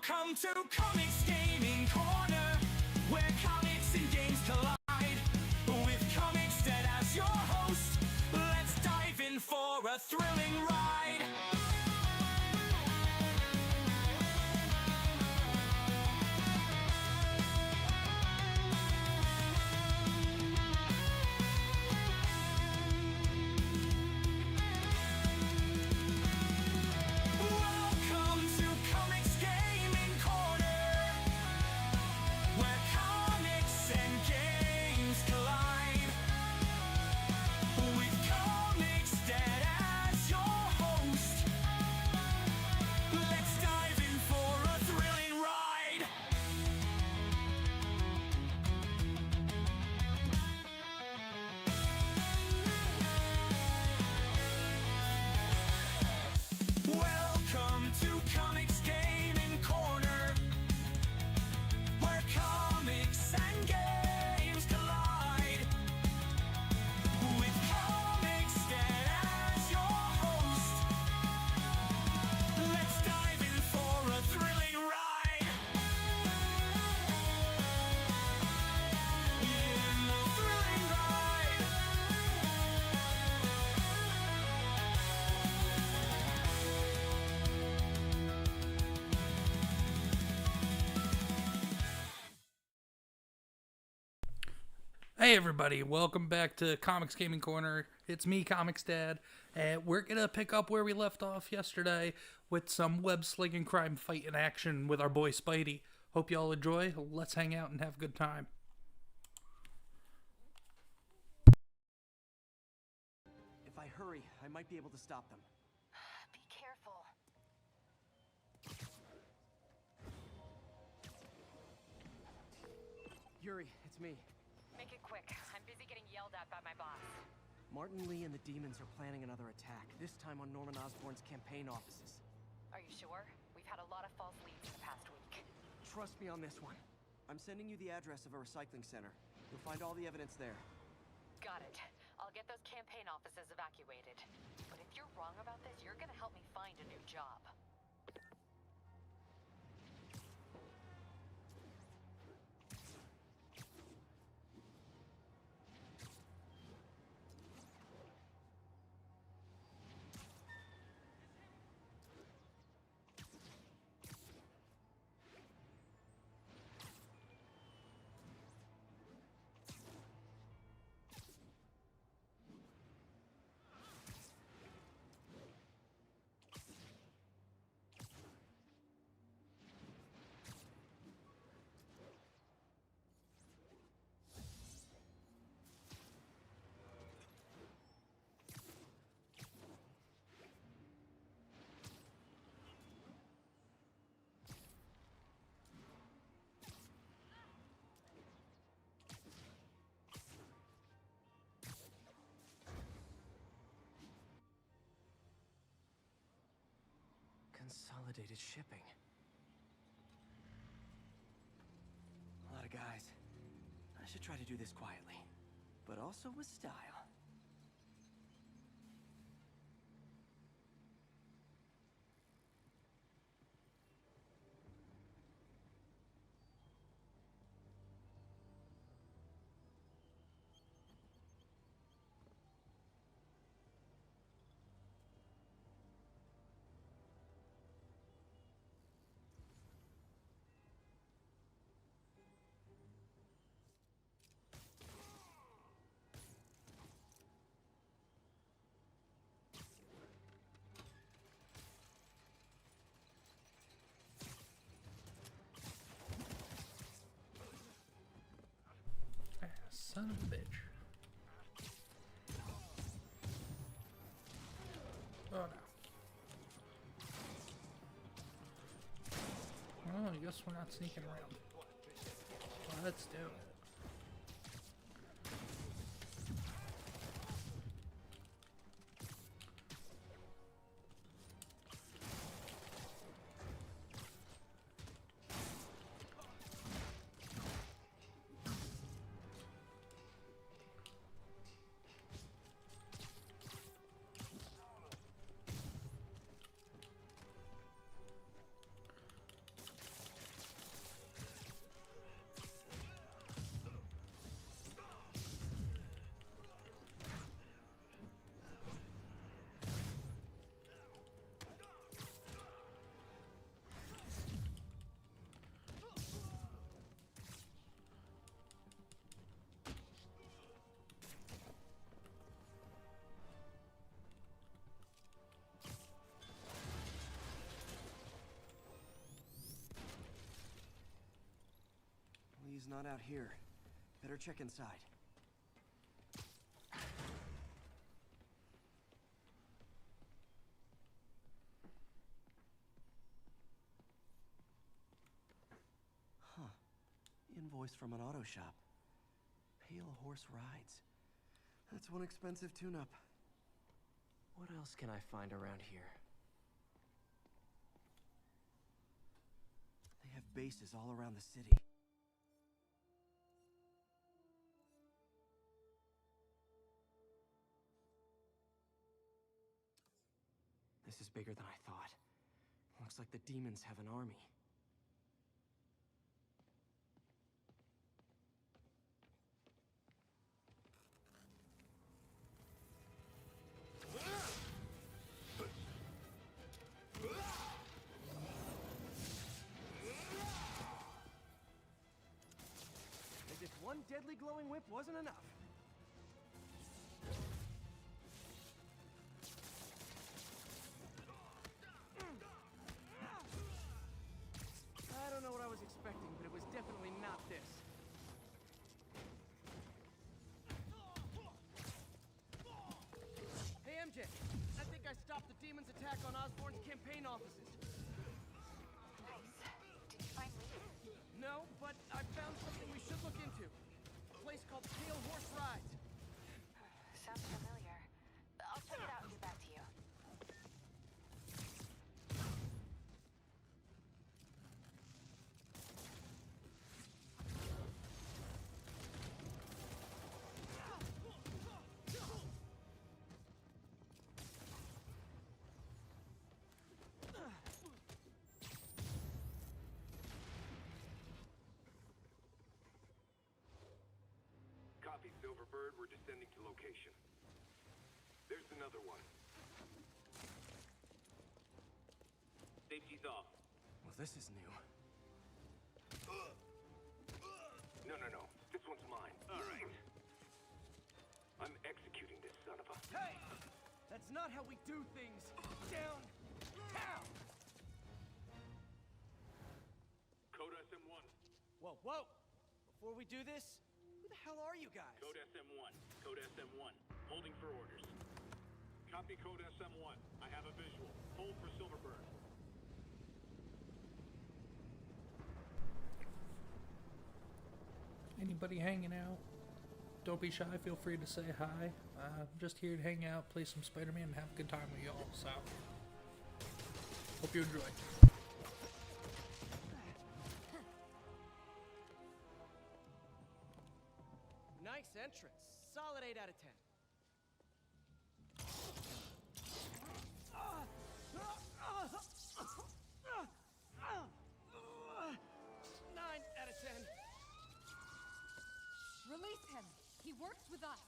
Welcome to Comix Gaming Corner, where comics and games collide. With Comixted as your host, let's dive in for a thrilling ride. Welcome to Comix Gaming Corner, where comics and games collide. With Comixted as your host, let's dive in for a thrilling ride. In the thrilling ride. Hey everybody, welcome back to Comics Gaming Corner. It's me, Comics Dad, and we're gonna pick up where we left off yesterday with some web-slinging crime fight in action with our boy Spidey. Hope y'all enjoy. Let's hang out and have a good time. If I hurry, I might be able to stop them. Be careful. Yuri, it's me. Make it quick. I'm busy getting yelled at by my boss. Martin Lee and the demons are planning another attack, this time on Norman Osborn's campaign offices. Are you sure? We've had a lot of false leads in the past week. Trust me on this one. I'm sending you the address of a recycling center. You'll find all the evidence there. Got it. I'll get those campaign offices evacuated. But if you're wrong about this, you're gonna help me find a new job. Consolidated shipping. A lot of guys. I should try to do this quietly, but also with style. Son of a bitch. Oh no. Oh, I guess we're not sneaking around. Let's do it. not out here. Better check inside. Huh. Invoice from an auto shop. Pale Horse Rides. That's one expensive tune-up. What else can I find around here? They have bases all around the city. This is bigger than I thought. Looks like the demons have an army. As if one deadly glowing whip wasn't enough. I don't know what I was expecting, but it was definitely not this. Hey, MJ. I think I stopped the demon's attack on Osborn's campaign offices. Nice. Did you find Lee? No, but I found something we should look into. A place called Pale Horse Rides. Sounds familiar. I'll check it out and get back to you. Copy, Silverbird. We're descending to location. There's another one. Safety's off. Well, this is new. No. This one's mine. All right. I'm executing this son of a... Hey! That's not how we do things. Down! Down! Code SM1. Whoa! Before we do this, who the hell are you guys? Code SM1. Code SM1. Holding for orders. Copy Code SM1. I have a visual. Hold for Silverbird. Anybody hanging out? Don't be shy. Feel free to say hi. I'm just here to hang out, play some Spider-Man, and have a good time with y'all. So, hope you enjoy. Nice entrance. Solid 8 out of 10. 9 out of 10. Release him. He works with us.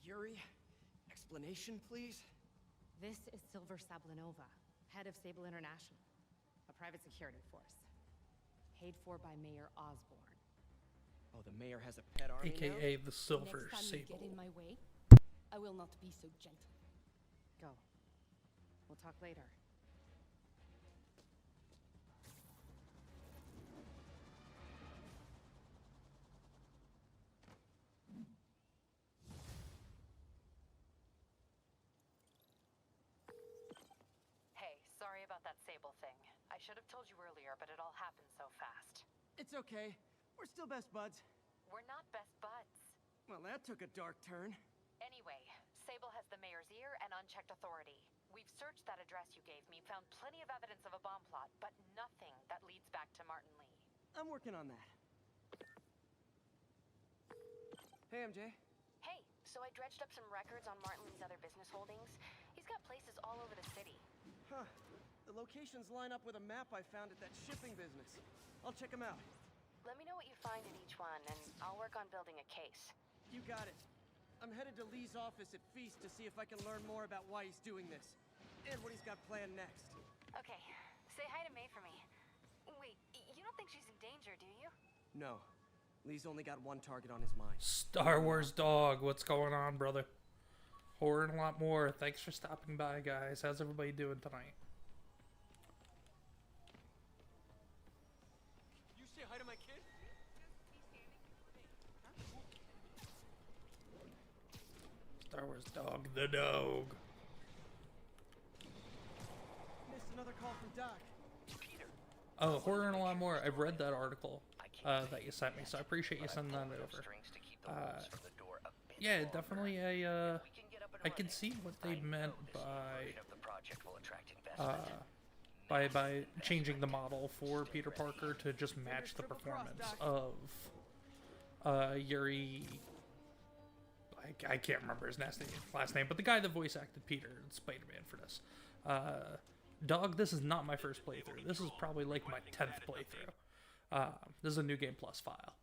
Yuri, explanation, please? This is Silver Sablinova, head of Sable International, a private security force, paid for by Mayor Osborn. Oh, the mayor has a pet army now? AKA the Silver Next time you Sable. get in my way, I will not be so gentle. Go. We'll talk later. Hey, sorry about that Sable thing. I should have told you earlier, but it all happened so fast. It's okay. We're still best buds. We're not best buds. Well, that took a dark turn. Anyway, Sable has the mayor's ear and unchecked authority. We've searched that address you gave me, found plenty of evidence of a bomb plot, but nothing that leads back to Martin Lee. I'm working on that. Hey, MJ. Hey, so I dredged up some records on Martin Lee's other business holdings. He's got places all over the city. Huh. The locations line up with a map I found at that shipping business. I'll check them out. Let me know what you find in each one, and I'll work on building a case. You got it. I'm headed to Lee's office at Feast to see if I can learn more about why he's doing this. And what he's got planned next. Okay, say hi to May for me. Wait, you don't think she's in danger, do you? No. Lee's only got one target on his mind. Star Wars dog, what's going on, brother? Horror and a lot more. Thanks for stopping by, guys. How's everybody doing tonight? You say hi to my kid? Star Wars dog, the dog. Missed another call from Doc. Oh, horror and a lot more. I've read that article that you sent me, so I appreciate you sending that over. Yeah, definitely I can see what they meant by changing the model for Peter Parker to just match the performance of Yuri. I can't remember his last name, but the guy that voice acted Peter in Spider-Man for this. Dog, this is not my first playthrough. This is probably like my 10th playthrough. This is a New Game Plus file.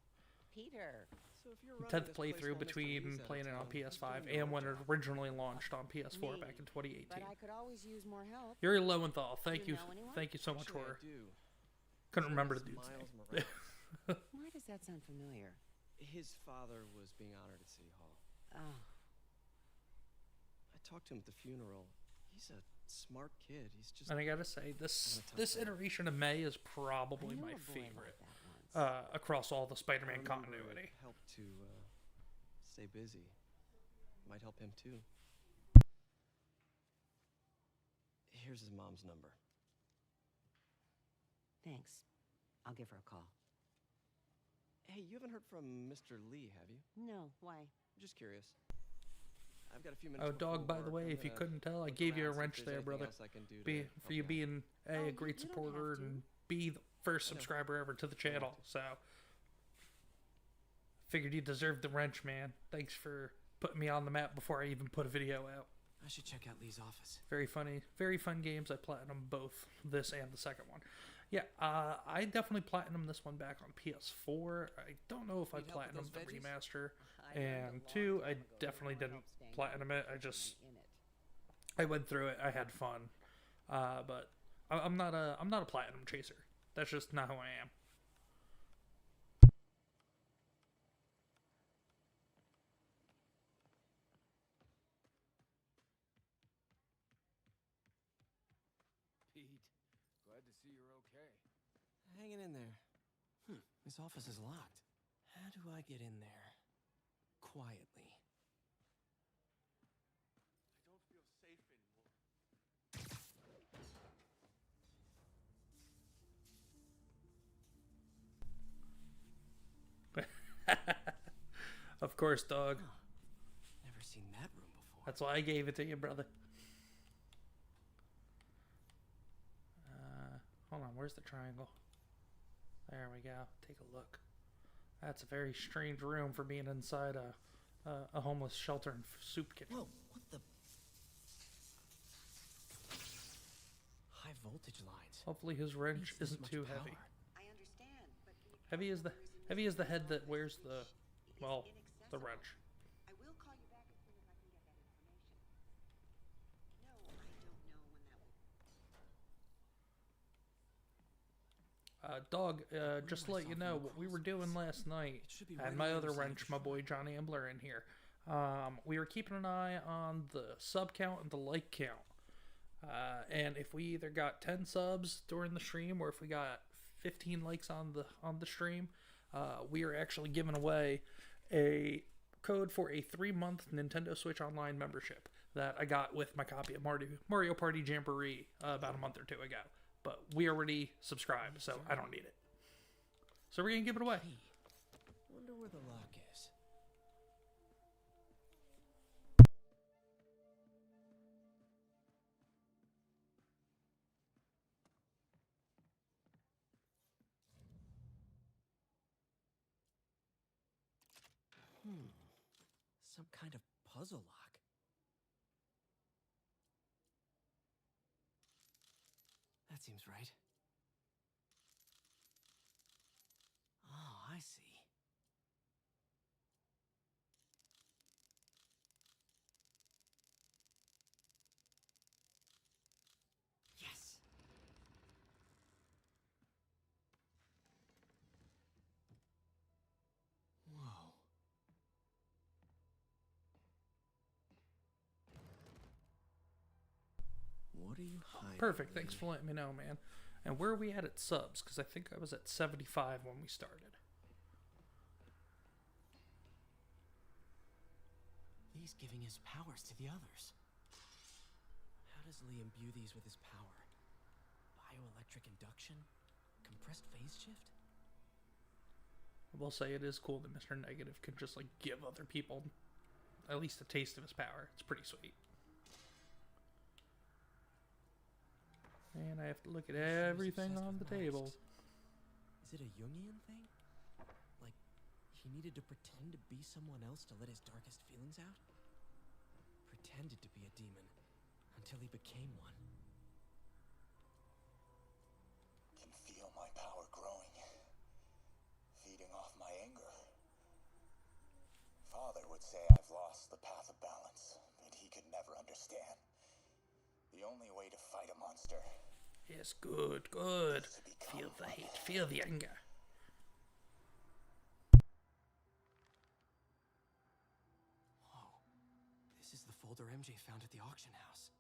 Peter. So if you're running 10th this place playthrough while Mr. between Lee's out of playing it on town, PS5 you and when it know originally launched on PS4 back in 2018. But I could always use more help. Yuri Lowenthal, thank you, know anyone? thank you so much Actually, for. I do. Couldn't remember the dude's Miles name. Morales. Why does that sound familiar? His father was being honored at City Hall. Oh, I talked to him at the funeral. He's a smart kid. He's just And I gotta say, this iteration of May is probably I knew my a boy like favorite that once. across all the I Spider-Man remember continuity. it helped to stay busy. Might help him too. Here's his mom's number. Thanks. I'll give her a call. Hey, you haven't heard from Mr. Lee, have you? No, why? I'm just curious. I've got a few minutes. Oh, before dog, by the work. way, I'm if you gonna couldn't tell, I look gave you a around, see if wrench there's there, anything brother. else I can do to For help you out. being Oh, a you great don't have supporter to. and be the first I know. subscriber ever to the channel. So, figured you deserved the wrench, man. Thanks for putting me on the map before I even put a video out. I should check out Lee's office. Very funny, very fun games. I platinum both this and the second one. Yeah, I definitely platinum this one back on PS4. I don't know if I Need help with platinum those the veggies? remaster. I learned a And long 2, time I ago definitely more didn't help staying platinum home it. I than just being in it. I went through it. I had fun, but I'm not a platinum chaser. That's just not who I am. Pete, glad to see you're okay. Hanging in there. His office is locked. How do I get in there? Quietly. I don't feel safe anymore. Of course, dog. Never seen that room before. That's why I gave it to you, brother. Hold on, where's the triangle? There we go. Take a look. That's a very strange room for being inside a homeless shelter and soup kitchen. Whoa, what the? High voltage lines. Hopefully his wrench Needs this isn't much too power. heavy. I understand, but can you Heavy is the head that wears the well the wrench. I will call you back as soon as I can get that information. No, I don't know when that will. Dog, just to let you know, what we were doing last night, It should be I had right my on the other other side of wrench, the my shore. boy John Ambler, in here. We were keeping an eye on the sub count and the like count. And if we either got 10 subs during the stream or if we got 15 likes on the stream, we are actually giving away a code for a 3-month Nintendo Switch Online membership that I got with my copy of Mario Party Jamboree about a month or 2 ago. But we already subscribed, so I don't need it. So we're gonna give it away. Hey, wonder where the lock is. Some kind of puzzle lock. That seems right. Oh, I see. Yes. Whoa. What are you hiding? Perfect. Thanks for letting me know, man. And where are we at subs? Because I think I was at 75 when we started. He's giving his powers to the others. How does Lee imbue these with his power? Bioelectric induction? Compressed phase shift? I will say it is cool that Mr. Negative can just like give other people at least a taste of his power. It's pretty sweet. And I have to look at everything on the table. Is it a Jungian thing? Like, he needed to pretend to be someone else to let his darkest feelings out? Pretended to be a demon until he became one. Can feel my power growing, feeding off my anger. Father would say I've lost the path of balance, but he could never understand. The only way to fight a monster. Yes, good, good. Feel the hate, feel the anger. Whoa. This is the folder MJ found at the auction house.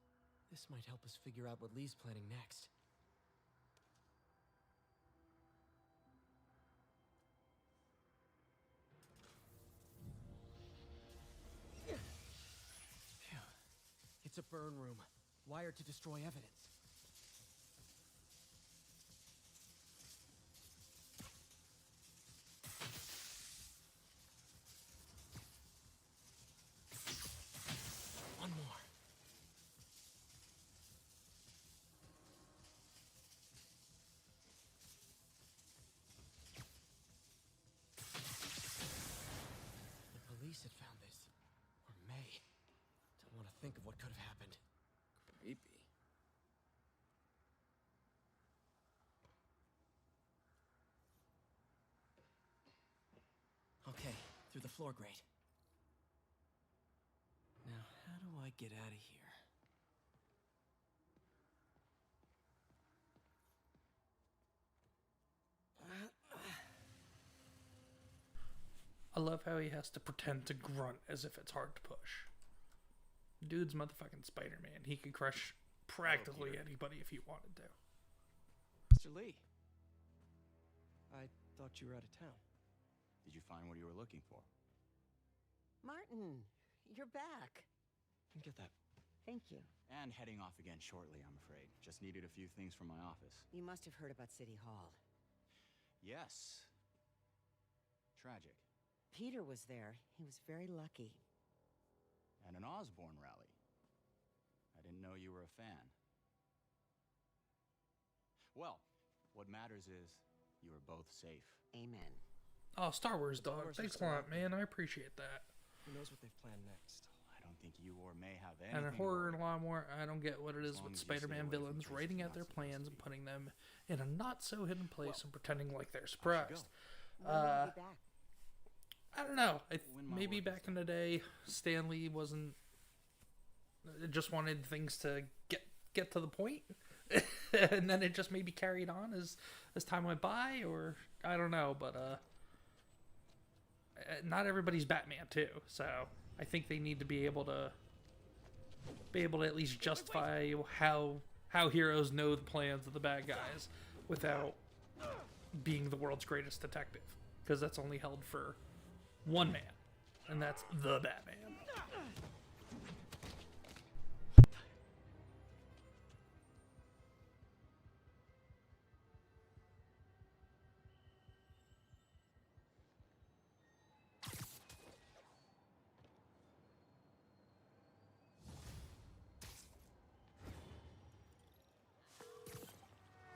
This might help us figure out what Lee's planning next. Phew. It's a burn room, wired to destroy evidence. One more. The police had found this. Or may. Don't want to think of what could have happened. Creepy. Okay, through the floor grate. Now, how do I get out of here? I love how he has to pretend to grunt as if it's hard to push. Dude's motherfucking Spider-Man. He could crush practically anybody if he wanted to. Mr. Lee. I thought you were out of town. Did you find what you were looking for? Martin, you're back. Get that. Thank you. And heading off again shortly, I'm afraid. Just needed a few things from my office. You must have heard about City Hall. Yes. Tragic. Peter was there. He was very lucky. And an Osborne rally. I didn't know you were a fan. Well, what matters is you are both safe. Amen. Oh, Star Wars Star dog. Wars Thanks a are still lot, out there. man. I appreciate that. Who knows what they've planned next? I don't think you or May have anything. And in horror and a lot more, I don't get what it As is long with as you stay Spider-Man away from villains places writing you're out their not supposed plans to and be. putting them in a not-so-hidden place and pretending like they're go. surprised. When will you be back? I don't know. When my Maybe work is back in the day, Stan Lee wasn't... just wanted things to get to the point. And then it just maybe carried on as time went by, or I don't know, but not everybody's Batman too, so I think they need to be able to at least justify how heroes know the plans of the bad guys without being the world's greatest detective, because that's only held for one man, and that's the Batman.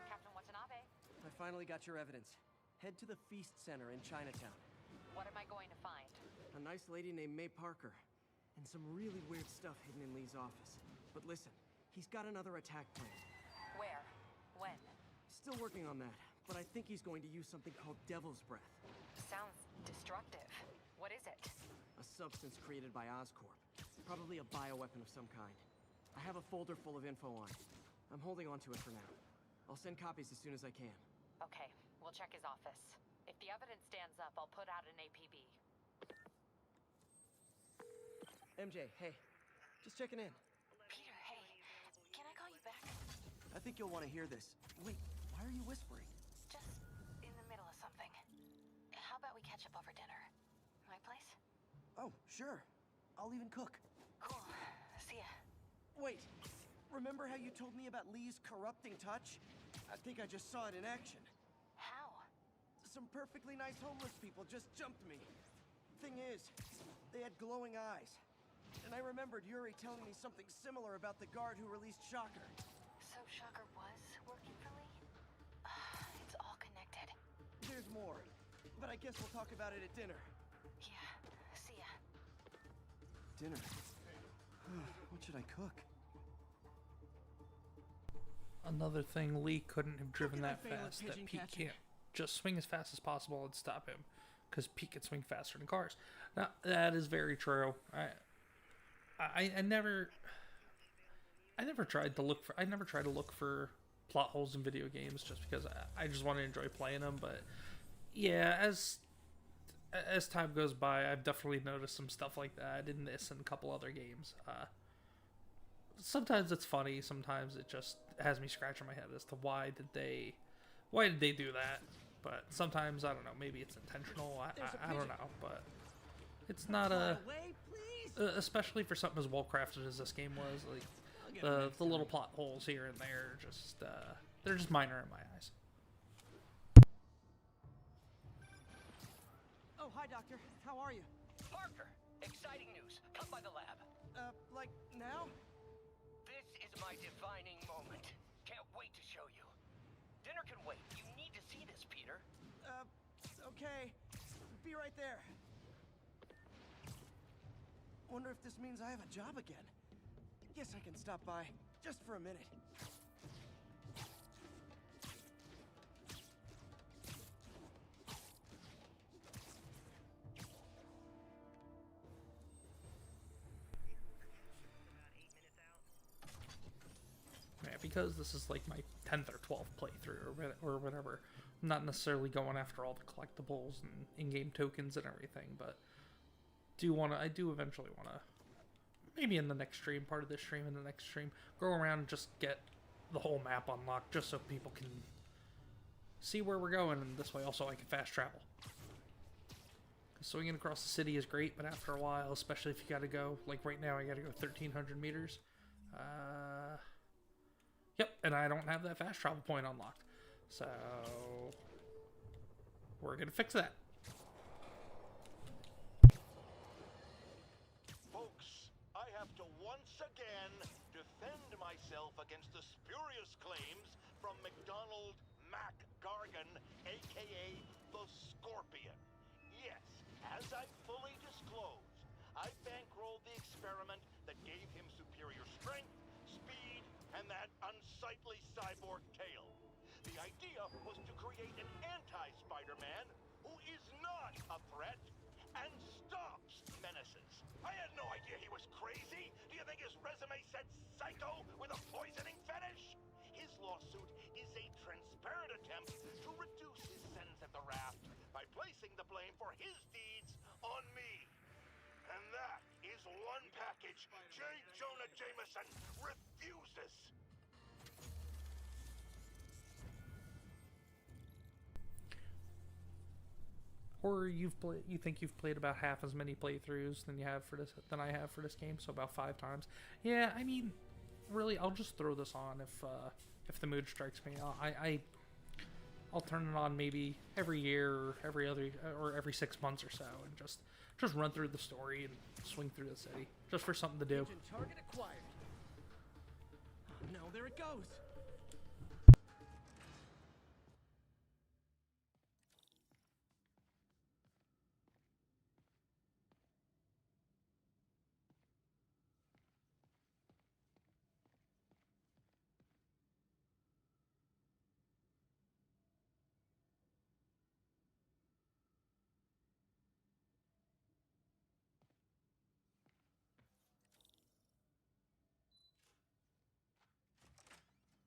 Captain Watanabe, I finally got your evidence. Head to the Feast Center in Chinatown. what am I going to find? A nice lady named May Parker. And some really weird stuff hidden in Lee's office. But listen, he's got another attack plan. Where? When? Still working on that, but I think he's going to use something called Devil's Breath. Sounds destructive. What is it? A substance created by Oscorp. Probably a bioweapon of some kind. I have a folder full of info on it. I'm holding on to it for now. I'll send copies as soon as I can. Okay, we'll check his office. If the evidence stands up, I'll put out an APB. MJ, hey. Just checking in. Peter, hey, can I call you back? I think you'll want to hear this. Wait, why are you whispering? Just in the middle of something. How about we catch up over dinner? My place? Oh, sure. I'll even cook. Cool. See ya. Wait, remember how you told me about Lee's corrupting touch? I think I just saw it in action. How? Some perfectly nice homeless people just jumped me. Thing is, they had glowing eyes. And I remembered Yuri telling me something similar about the guard who released Shocker. So Shocker was working for Lee? It's all connected. There's more, but I guess we'll talk about it at dinner. Yeah. See ya. Dinner? What should I cook? Another thing, Lee couldn't have driven can I that fail at fast that pigeon Pete catching? can't just swing as fast as possible and stop him, because Pete can swing faster than cars. Now, that is very true. I never tried to look for plot holes in video games just because I just want to enjoy playing them. But yeah, as time goes by, I've definitely noticed some stuff like that in this and a couple other games. Sometimes it's funny, sometimes it just has me scratching my head as to why did they do that. But sometimes, I don't know, maybe it's intentional, I don't know, but it's not especially for something as well crafted as this game was, like the little plot holes here and there, just they're just minor in my eyes. Oh, hi, Doctor. How are you? Parker, exciting news. Come by the lab. Like now? This is my defining moment. Can't wait to show you. Dinner can wait. You need to see this, Peter. Okay. Be right there. Wonder if this means I have a job again. Guess I can stop by, just for a minute. Yeah, because this is like my 10th or 12th playthrough or whatever, I'm not necessarily going after all the collectibles and in-game tokens and everything, but I do eventually want to, maybe in the next stream, part of this stream and the next stream, go around and just get the whole map unlocked just so people can see where we're going, and this way also I can fast travel. Swinging across the city is great, but after a while, especially if you gotta go, like right now I gotta go 1,300 meters, yep, and I don't have that fast travel point unlocked. So we're gonna fix that. Folks, I have to once again defend myself against the spurious claims from McDonald Mac Gargan, aka the Scorpion. Yes, as I fully disclosed, I bankrolled the experiment that gave him superior strength, speed, and that unsightly cyborg tail. The idea was to create an anti-Spider-Man who is not a threat and stops menaces. I had no idea he was crazy. Do you think his resume said psycho with a poisoning fetish? His lawsuit is a transparent attempt to reduce his sentence at the raft by placing the blame for his deeds on me. And that is one package J. Jonah Jameson refuses. Or you think you've played about half as many playthroughs than I have for this game, so about 5 times. Yeah, I mean, really, I'll just throw this on if the mood strikes me. I'll turn it on maybe every year or every 6 months or so, and just run through the story and swing through the city, just for something to do. Agent target acquired. Oh, no, there it goes.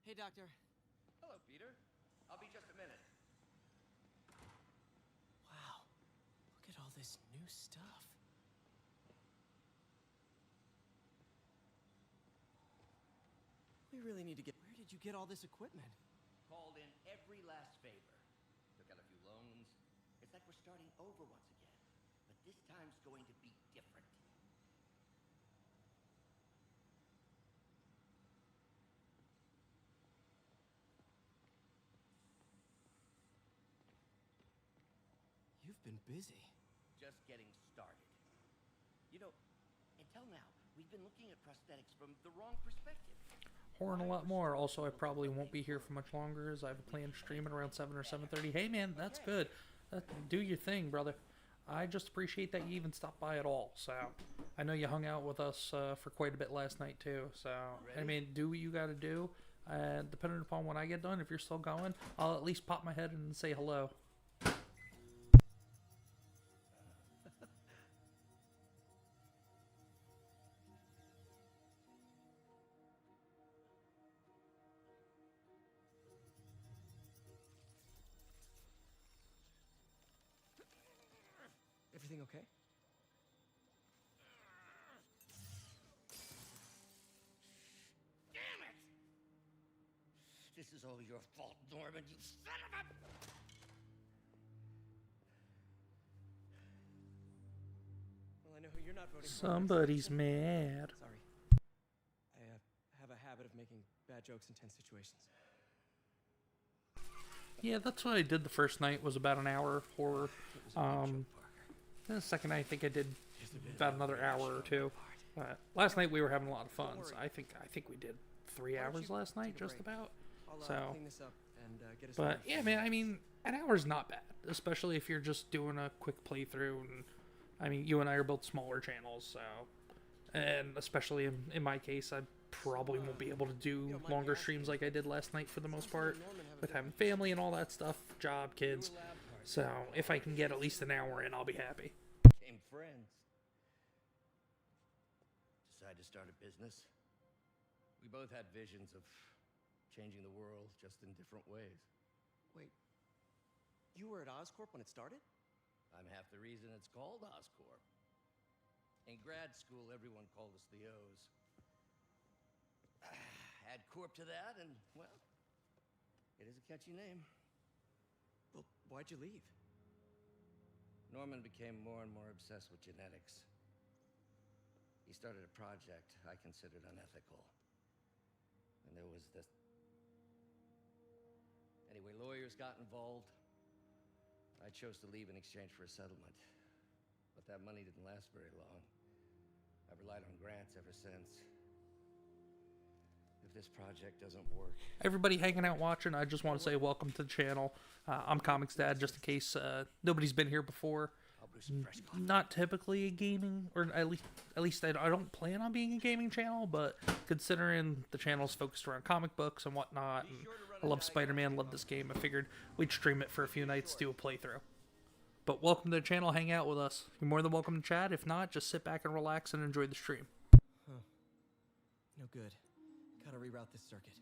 Hey, Doctor. Hello, Peter. I'll be just a minute. Wow, look at all this new stuff. We really need to get... Where did did you get all this equipment? Called in every last favor. Took out a few loans. It's like we're starting over once again. But this time's going to be different. You've been busy. Just getting started. You know, until now, we've been looking at prosthetics from the wrong perspective. Horn a lot more. Also, I probably won't be here for much longer as I have a planned stream at around 7 or 7:30. Hey, man, that's good. Do your thing, brother. I just appreciate that you even stopped by at all. So, I know you hung out with us for quite a bit last night, too. So, I mean, do what you got to do. Depending upon when I get done, if you're still going, I'll at least pop my head and say hello. Everything okay? Damn it! This is all your fault, Norman, you son of a... Well, I know who you're not voting for. Somebody's mad. Sorry. I have a habit of making bad jokes in tense situations. Yeah, that's what I did the first night, was about an hour of horror. The second night, I think I did about another hour or two. Last night we were having a lot of fun. So I think we did 3 hours last night, just about. So, clean this up and get us but started. yeah, man, I mean, an hour's not bad, especially if you're just doing a quick playthrough. And I mean, you and I are both smaller channels, so, and especially in my case, I probably won't be able to do longer streams like I did last night for the most part, with having family and all that stuff, job, kids. So if I can get at least an hour in, I'll be happy. Became friends. Decided to start a business. We both had visions of changing the world, just in different ways. Wait, you were at Oscorp when it started? I'm half the reason it's called Oscorp. In grad school, everyone called us the O's. Add Corp to that, and, well, it is a catchy name. Well, why'd you leave? Norman became more and more obsessed with genetics. He started a project I considered unethical. And there was this... Anyway, lawyers got involved. I chose to leave in exchange for a settlement. But that money didn't last very long. I've relied on grants ever since. If this project doesn't work... Everybody hanging out watching, I just want to say welcome to the channel. I'm Comix Dad, just in case nobody's been here before. Not typically a gaming, or at least I don't plan on being a gaming channel, but considering the channel's focused around comic books and whatnot, and I love Spider-Man, love this game, I figured we'd stream it for a few nights, do a playthrough. But welcome to the channel, hang out with us. You're more than welcome to chat. If not, just sit back and relax and enjoy the stream. Huh. No good. Gotta reroute this circuit.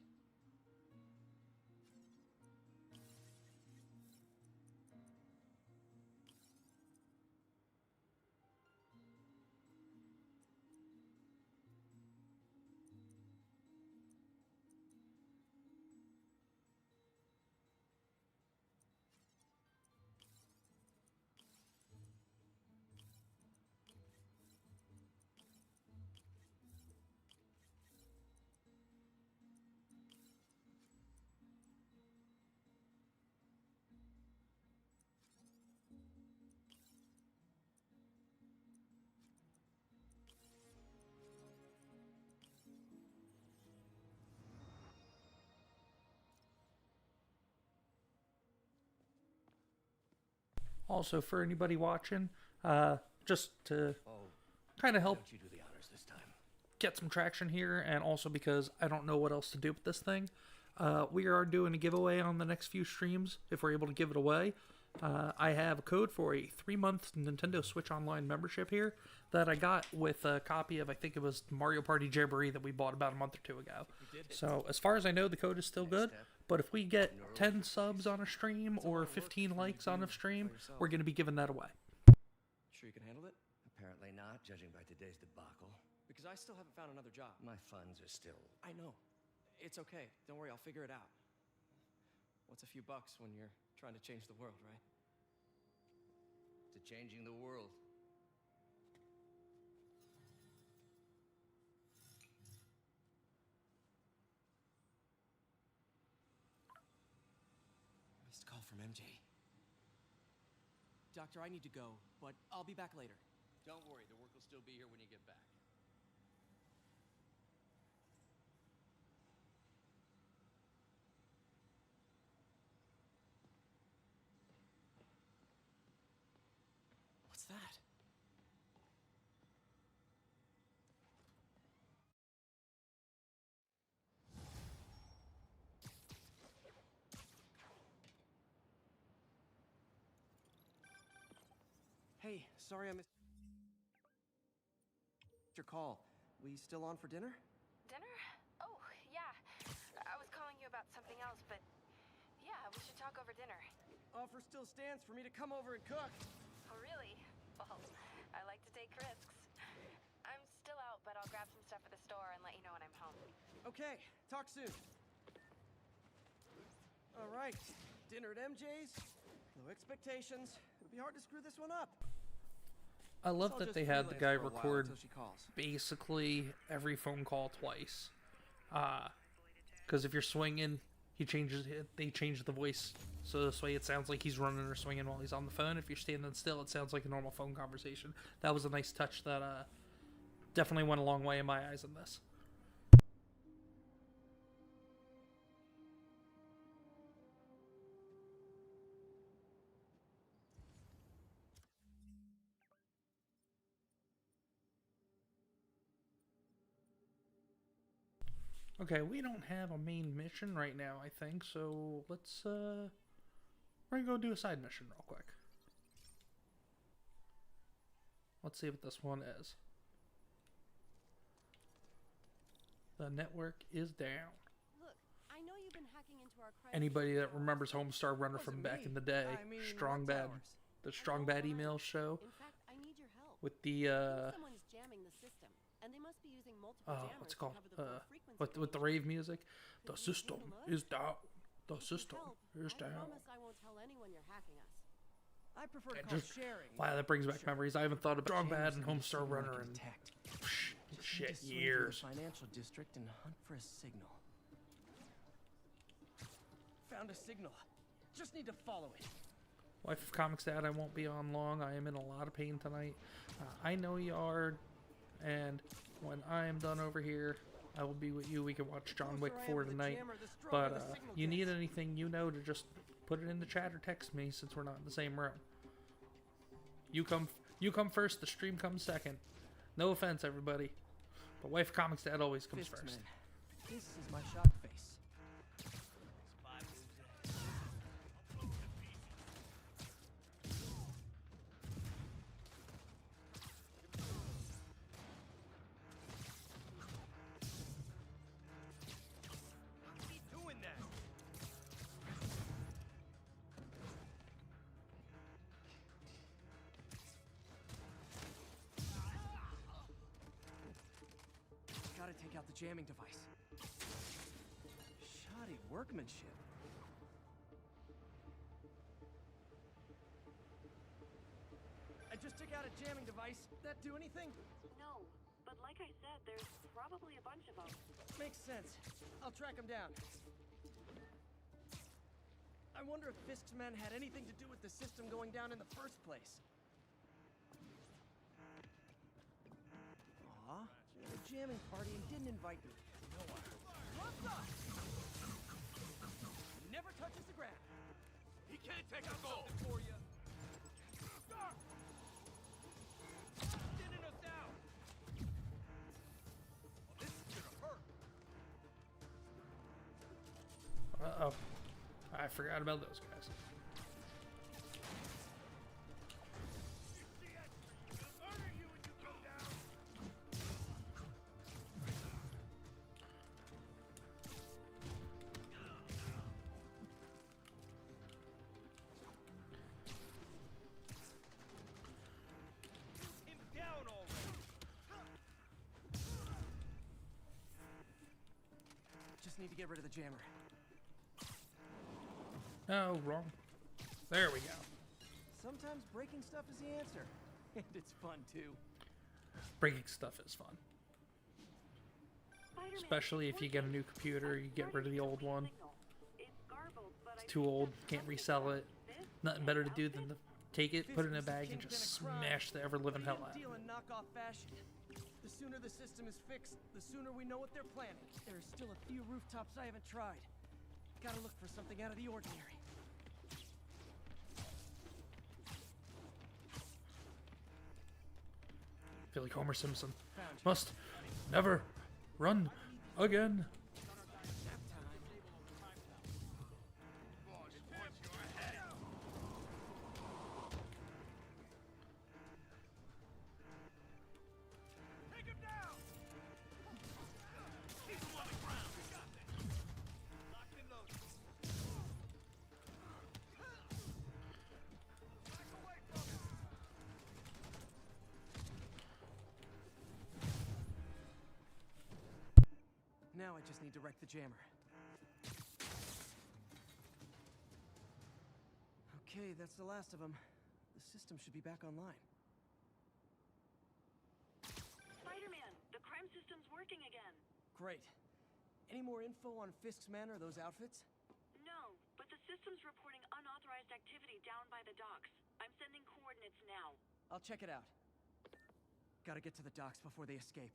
Also, for anybody watching, just to kind of help You do the honors this time. get some traction here, and also because I don't know what else to do with this thing, we are doing a giveaway on the next few streams, if we're able to give it away. I have a code for a 3-month Nintendo Switch Online membership here that I got with a copy of, I think it was Mario Party Jamboree that we bought about a month or two ago. So, as far as I know, the code is still good. But if we get 10 subs on a stream or 15 likes on a stream, we're going to be giving that away. Sure you can handle it? Apparently not, judging by today's debacle. Because I still haven't found another job. My funds are still... I know. It's okay. Don't worry, I'll figure it out. What's a few bucks when you're trying to change the world, right? To changing the world. Missed call from MJ. Doctor, I need to go, but I'll be back later. Don't worry, the work will still be here when you get back. What's that? Hey, sorry I missed your call. We still on for dinner? Dinner? Oh, yeah. I was calling you about something else, but yeah, we should talk over dinner. Offer still stands for me to come over and cook. Oh, really? Well, I like to take risks. I'm still out, but I'll grab some stuff at the store and let you know when I'm home. Okay, talk soon. All right, dinner at MJ's. Low expectations. It'll be hard to screw this one up. I love I'll that just they had the freelance guy for a while record until she calls. basically every phone call twice. Because if you're swinging, they change the voice. So this way it sounds like he's running or swinging while he's on the phone. If you're standing still, it sounds like a normal phone conversation. That was a nice touch that definitely went a long way in my eyes in this. Okay, we don't have a main mission right now, I think, so let's, we're gonna go do a side mission real quick. Let's see what this one is. The network is down. Look, I know you've been hacking into our Anybody that remembers Homestar Runner from back in the day, Strong Bad, the Strong Bad email show, In fact, I need your help. with the, Someone's jamming the system, and they must be using multiple jammers what's it to called? cover the full frequency With the rave music, the Could you system take a look? is down. The If you system help, is I down. promise I won't tell anyone you're hacking us. I prefer to It call just- sharing. Wow, that brings back memories. I haven't thought about Strong Bad and Jammers Homestar need a signal I Runner can in detect. Just shit need to swing through years. the financial district and hunt for a signal. Found a signal. Just need to follow it. Wife of Comics Dad, I won't be on long. I am in a lot of pain tonight. I know you are, and when I am done over here, I will be with you. We can watch John Wick 4 tonight. But you need anything, you know, to just put it in the chat or text me since we're not in the same room. You come first. The stream comes second. No offense, everybody, but Wife of Comics Dad always comes Fists, first. man. This is my shock face. Gotta take out the jamming device. Shoddy workmanship. I just took out a jamming device. That do anything? No, but like I said, there's probably a bunch of them. Makes sense. I'll track them down. I wonder if Fisk's men had anything to do with the system going down in the first place. Aw, she had a jamming party and didn't invite me. What the? Never touches the ground. He can't take a goal for you. Thinning us down. This is gonna hurt. Uh-oh. I forgot about those guys. Him down already. Just just need to get rid of the jammer. No, wrong. There we go. Sometimes breaking stuff is the answer. And it's fun, too. Breaking stuff is fun. Especially if you get a new computer, you get rid of the old one. It's too old, can't resell it. Nothing better to do than to take it, put it in a bag, and just smash the ever-living hell out of it. Deal in knockoff fashion. The sooner the system is fixed, the sooner we know what they're planning. There's still a few rooftops I haven't tried. Gotta look for something out of the ordinary. I feel like Homer Simpson. Must never run again. Now I just need to wreck the jammer. Okay, that's the last of them. The system should be back online. Spider-Man, the crime system's working again. Great. Any more info on Fisk's men or those outfits? No, but the system's reporting unauthorized activity down by the docks. I'm sending coordinates now. I'll check it out. Gotta get to the docks before they escape.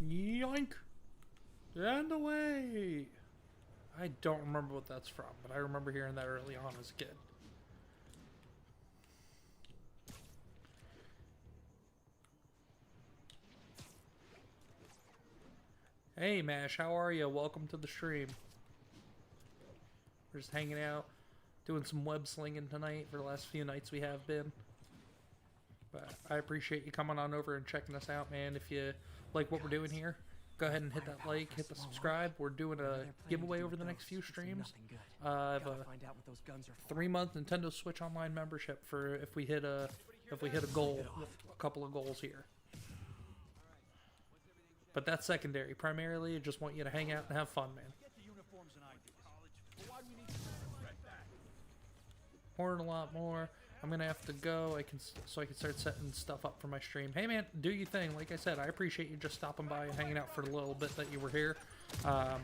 Yoink! And away! I don't remember what that's from, but I remember hearing that early on as a kid. Hey Mash, how are you? Welcome to the stream. We're just hanging out, doing some web slinging tonight for the last few nights we have been. But I appreciate you coming on over and checking us out, man. If you like what we're doing here, go ahead and hit that like, hit the subscribe. We're doing a giveaway over the next few streams. I have a 3-month Nintendo Switch Online membership for if we hit a goal, a couple of goals here. But that's secondary. Primarily, I just want you to hang out and have fun, man. More than a lot more. I'm gonna have to go. I can start setting stuff up for my stream. Hey man, do your thing. Like I said, I appreciate you just stopping by and hanging out for the little bit that you were here. I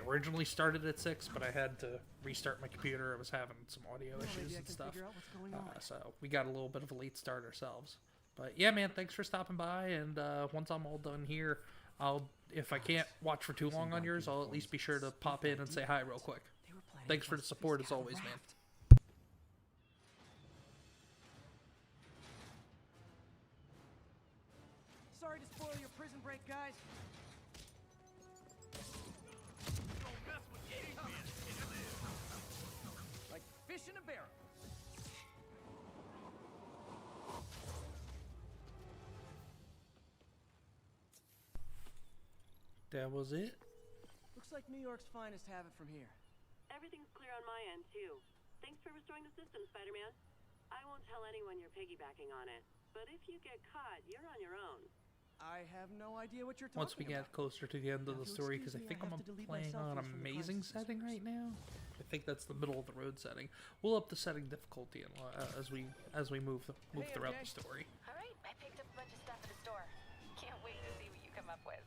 originally started at 6, but I had to restart my computer. I was having some audio issues and stuff, so we got a little bit of a late start ourselves. But yeah, man, thanks for stopping by. And once I'm all done here, if I can't watch for too long on yours, I'll at least be sure to pop in and say hi real quick. Thanks for the support as always, man. Sorry to spoil your prison break, guys. Like fish in a barrel. That was it. Looks like New York's finest have it from here. Everything's clear on my end, too. Thanks for restoring the system, Spider-Man. I won't tell anyone you're piggybacking on it, but if you get caught, you're on your own. I have no idea what you're talking about. Once we get closer to the end of the story, because I think I'm playing on amazing setting right now. I think that's the middle of the road setting. We'll up the setting difficulty as we move throughout the story. All right, I picked up a bunch of stuff at the store. Can't wait to see what you come up with.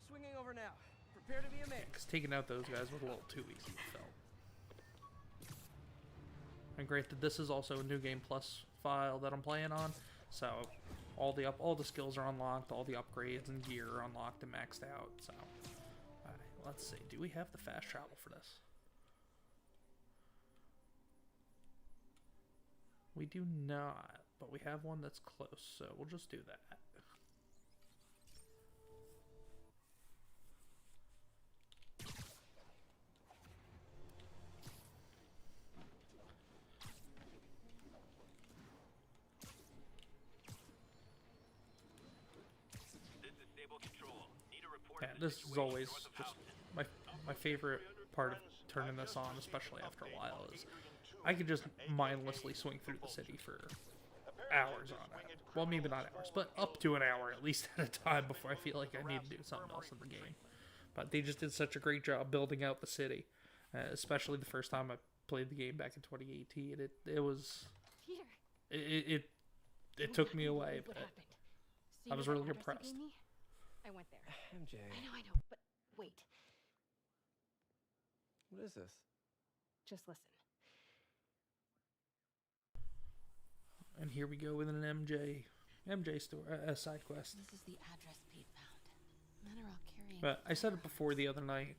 Swinging over now. Prepare to be amazed. Because taking out those guys was a little too easy, it felt. And granted, this is also a New Game Plus file that I'm playing on, so all the skills are unlocked, all the upgrades and gear are unlocked and maxed out. So, let's see. Do we have the fast travel for this? We do not, but we have one that's close, so we'll just do that. Yeah, this is always just my favorite part of turning this on, especially after a while, is I can just mindlessly swing through the city for hours on it. Well, maybe not hours, but up to an hour at least at a time before I feel like I need to do something else in the game. But they just did such a great job building out the city, especially the first time I played the game back in 2018. It was it took me away, but I was really impressed. I went there. MJ. I know, but wait. What is this? Just listen. And here we go with an MJ story, a side quest. This is the address Pete found. Men are all carrying. But I said it before the other night.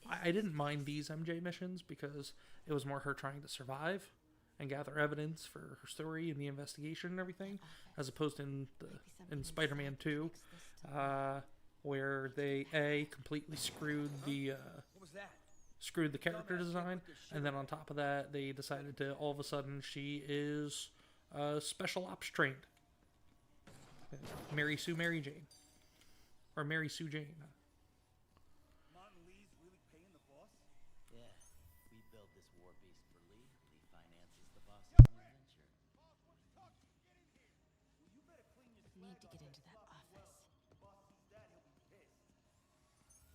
I didn't mind these MJ missions because it was more her trying to survive and gather evidence for her story and the investigation and everything, as opposed to in Spider-Man 2, where they completely screwed the character design, and then on top of that, they decided to all of a sudden she is special ops trained. Mary Sue Jane. Martin Lee's really paying the boss? Yeah, we built this war beast for Lee. Lee finances the boss's new venture. Well, you better clean your I need to get into that office. boss sees that, he'll be pissed.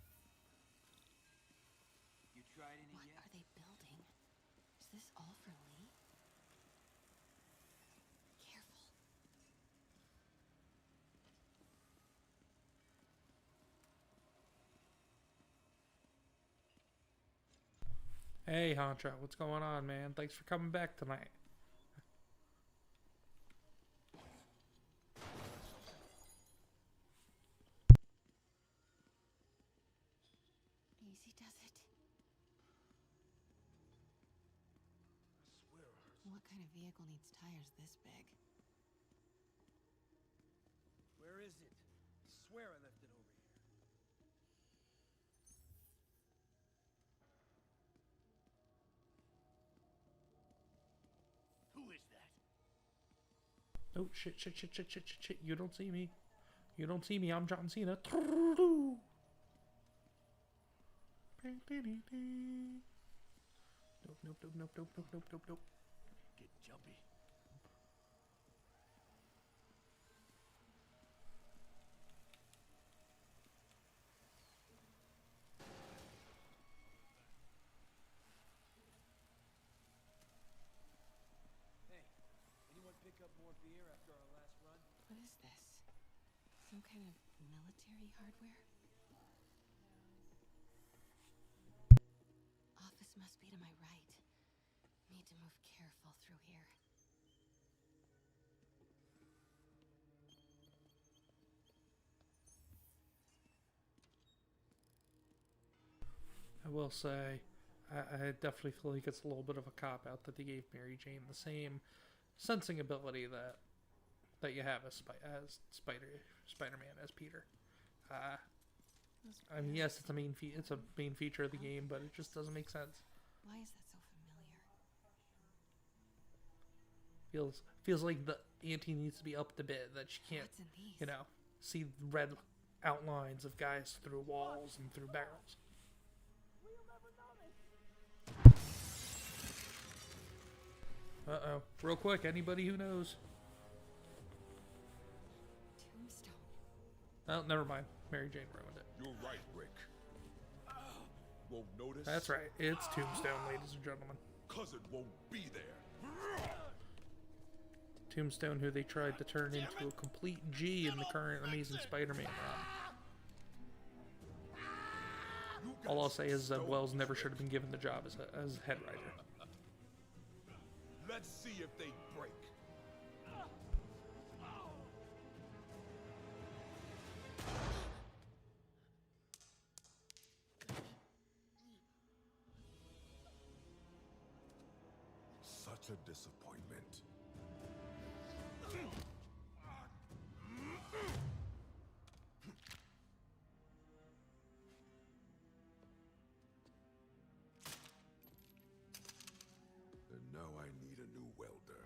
You tried any What yet? are they building? Is this all for Lee? Careful. Hey, Honcho, what's going on, man? Thanks for coming back tonight. Easy does it. What kind of vehicle needs tires this big? Where is it? I swear I left it over here. Who is that? Oh, shit. You don't see me. You don't see me. I'm John Cena. Nope. Get jumpy. Hey, anyone pick up more beer after our last run? What is this? Some kind of military hardware? Office must be to my right. Need to move careful through here. I will say, I definitely feel like it's a little bit of a cop-out that they gave Mary Jane the same sensing ability that you have as Spider-Man as Peter. I mean, yes, it's a main feature of the game, but it just doesn't make sense. Why is that so familiar? Feels like the ante needs to be upped a bit, that she can't, What's in these? see red outlines of guys through walls and through barrels. Uh-oh. Real quick, anybody who knows? Tombstone. Oh, never mind. Mary Jane ruined it. You're right, Rick. Won't notice? That's right. It's Tombstone, ladies and gentlemen. Cousin won't be there. Tombstone, who they tried to turn into a complete G in the current Amazing Spider-Man run. All I'll say is Zeb Wells never should have been given the job as head writer. Let's see if they break. Such a disappointment. And now I need a new welder.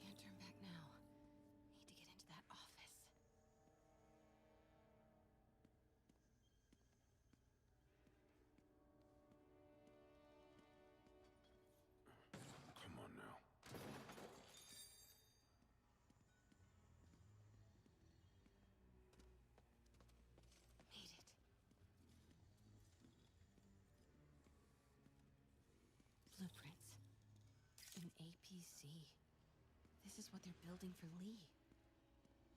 Can't turn back now. Need to get into that office. APC. This is what they're building for Lee.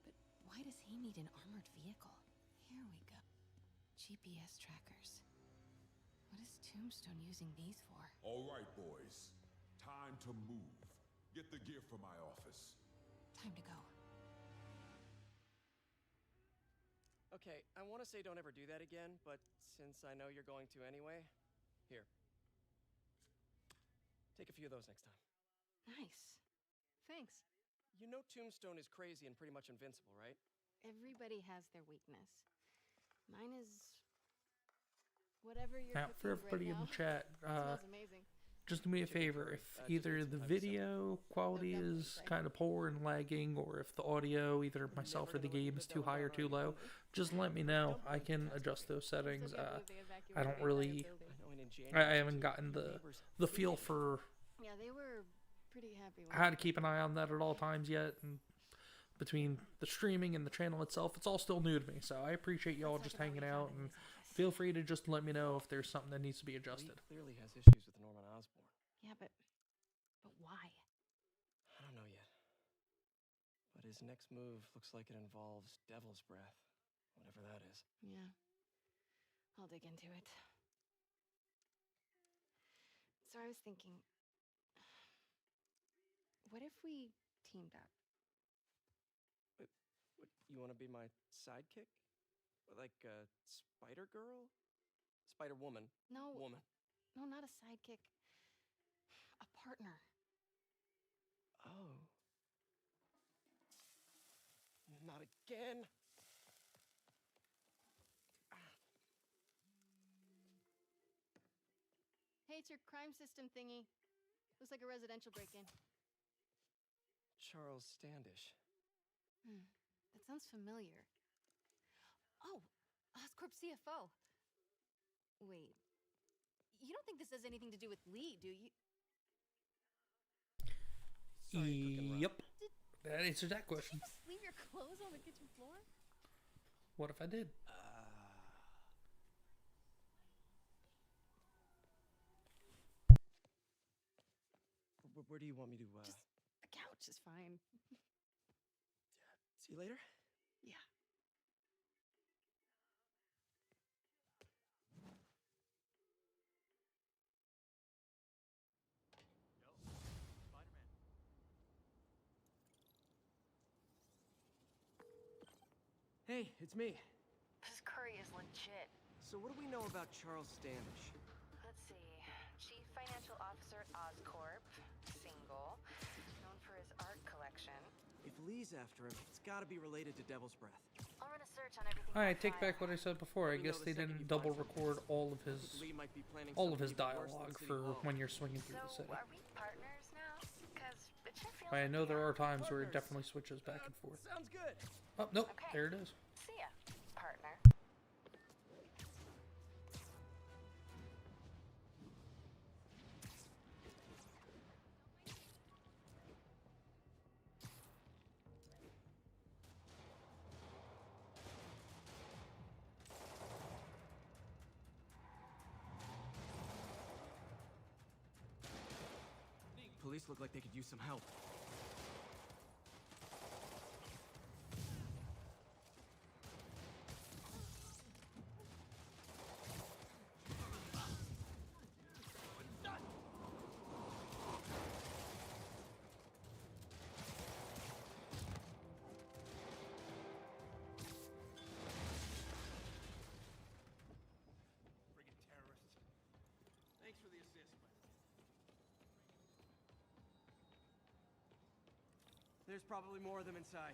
But why does he need an armored vehicle? Here we go. GPS trackers. What is Tombstone using these for? All right, boys. Time to move. Get the gear from my office. Time to go. Okay, I want to say don't ever do that again, but since I know you're going to anyway, here. Take a few of those next time. Nice. Thanks. You know Tombstone is crazy and pretty much invincible, right? Everybody has their weakness. Mine is whatever you're Now, for everybody in the chat, smells amazing. just do me a favor. If either the video quality is kind of poor and lagging, or if the audio, either myself or the game, is too high or too low, just let me know. I can adjust those settings. I don't really, I haven't gotten the feel for Yeah, they were pretty happy. how to keep an eye on that at all times yet. And between the streaming and the channel itself, it's all still new to me. So I appreciate y'all just hanging out, and feel free to just let me know if there's something that needs to be adjusted. He clearly has issues with Norman Osborn. Yeah, but why? I don't know yet. But his next move looks like it involves Devil's Breath, whatever that is. Yeah. I'll dig into it. So I was thinking, what if we teamed up? What, you want to be my sidekick? Like a Spider Girl? Spider Woman? No. Woman. No, not a sidekick. A partner. Oh. Not again. Hey, it's your crime system thingy. Looks like a residential break-in. Charles Standish. That sounds familiar. Oh, Oscorp CFO. Wait. You don't think this has anything to do with Lee, do you? Yep. That answers that question. Did you just leave your clothes on the kitchen floor? What if I did? Where do you want me to, Just a couch is fine. See you later? Yeah. Hey, it's me. This curry is legit. So what do we know about Charles Standish? Let's see. Chief Financial Officer at Oscorp. Single. Known for his art collection. If Lee's after him, it's gotta be related to Devil's Breath. I'll run a search on everything. I take back what I said before. I guess they didn't double record all of his dialogue for when you're swinging through the city. Are we partners now? Because it sure feels I know like there are times where it definitely switches back and forth. Sounds good. Oh, nope, Okay. there it is. See ya, partner. Police look like they could use some help. Friggin' terrorists. Thanks for the assist, man. There's probably more of them inside.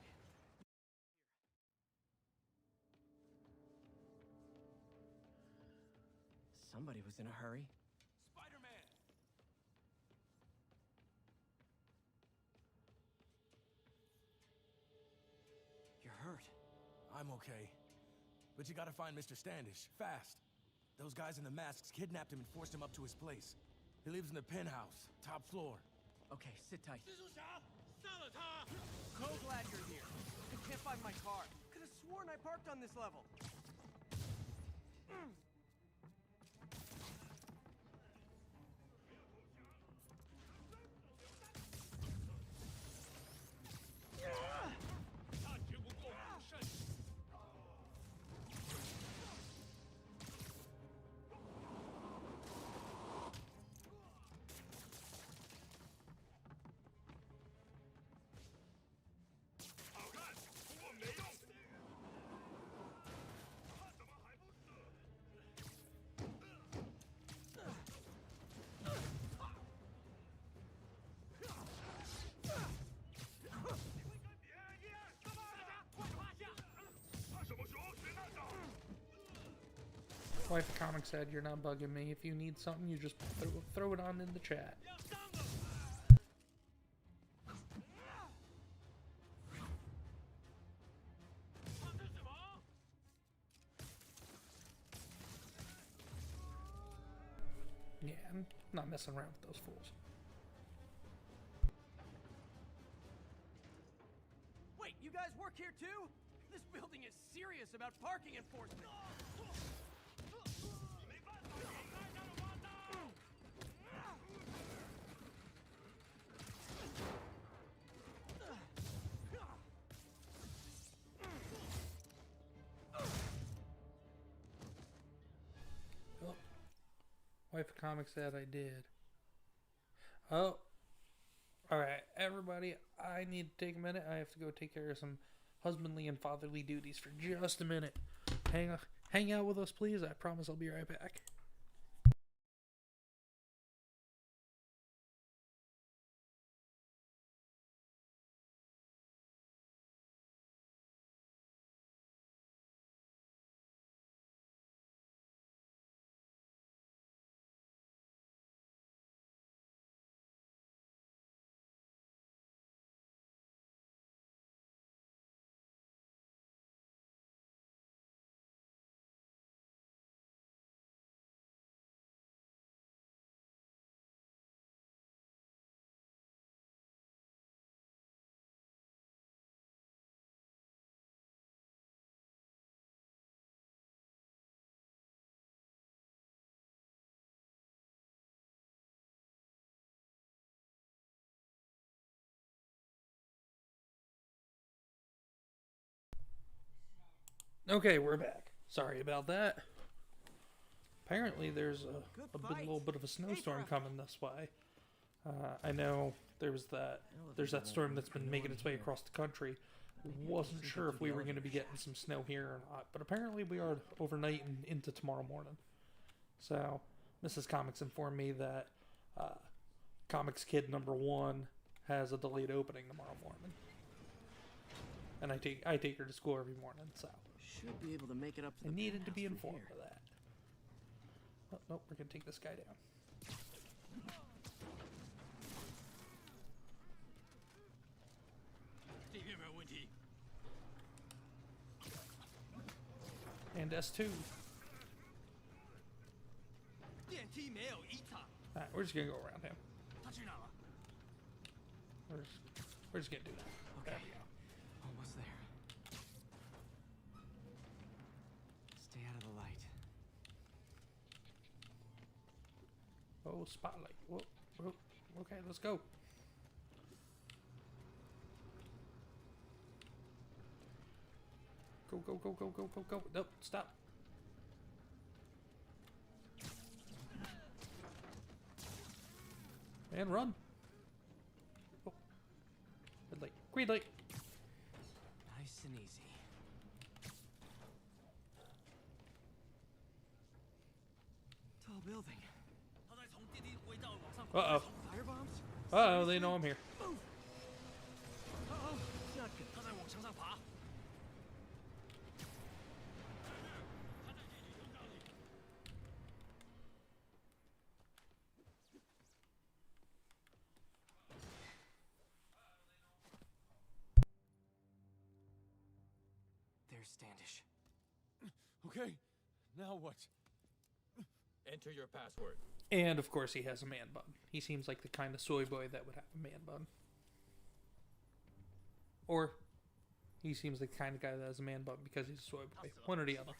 Somebody was in a hurry. Spider-Man! You're hurt. I'm okay. But you gotta find Mr. Standish, fast. Those guys in the masks kidnapped him and forced him up to his place. He lives in the penthouse, top floor. Okay, sit tight. So glad you're here. I can't find my car. Could have sworn I parked on this level. Wife of Comics said, "You're not bugging me. If you need something, you just throw it on in the chat." Yeah, I'm not messing around with those fools. Wait, you guys work here too? This building is serious about parking enforcement. Oh. Wife of Comics said I did. Oh. Alright, everybody, I need to take a minute. I have to go take care of some husbandly and fatherly duties for just a minute. Hang out with us, please. I promise I'll be right back. Okay, we're back. Sorry about that. Apparently there's a little bit of a snowstorm coming this way. I know there's that storm that's been making its way across the country. Wasn't sure if we were going to be getting some snow here or not, but apparently we are overnight and into tomorrow morning. So, Mrs. Comics informed me that Comics Kid #1 has a delayed opening tomorrow morning. And I take her to school every morning, so Should be able to make it up to the I needed to be penthouse from informed here. of that. Oh, nope, we're gonna take this guy down. And S2. Alright, we're just gonna go around him. We're just gonna do that. Okay. There we go. Almost there. Stay out of the light. Oh, spotlight. Whoa, whoa. Okay, let's go. Go, go, go, go, go, go, go. Nope, stop. And run. Oh. Red light. Green light. Nice and easy. Tall building. Uh-oh. Firebombs? Uh-oh, they know I'm here. Uh-oh, not good. There's Standish. Okay, now what? Enter your password. And, of course, he has a man bun. He seems like the kind of soy boy that would have a man bun. Or, he seems like the kind of guy that has a man bun because he's a soy boy. One or the other.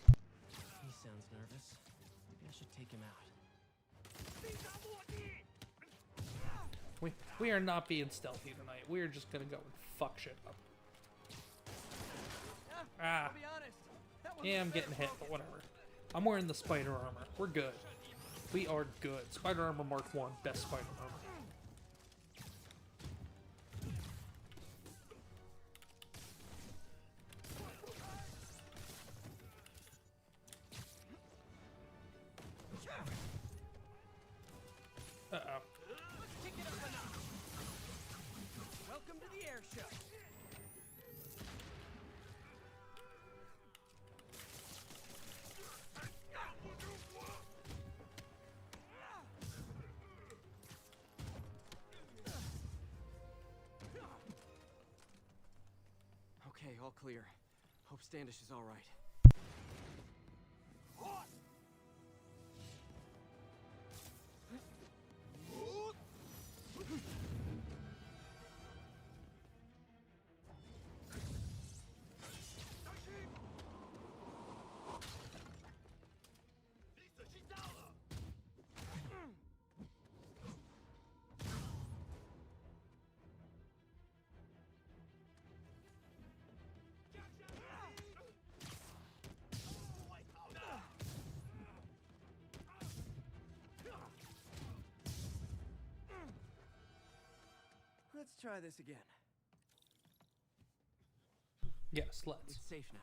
He sounds nervous. Maybe I should take him out. We are not being stealthy tonight. We're just gonna go and fuck shit up. Ah. I'll be honest. That Yeah, I'm getting hit, but whatever. I'm wearing the spider armor. We're good. We are good. Spider armor Mark 1. Best spider armor. Uh-oh. Kick it up a notch. Welcome to the air show. Okay, all clear. Hope Standish is all right. Let's try this again. Yes, let's. It's safe now.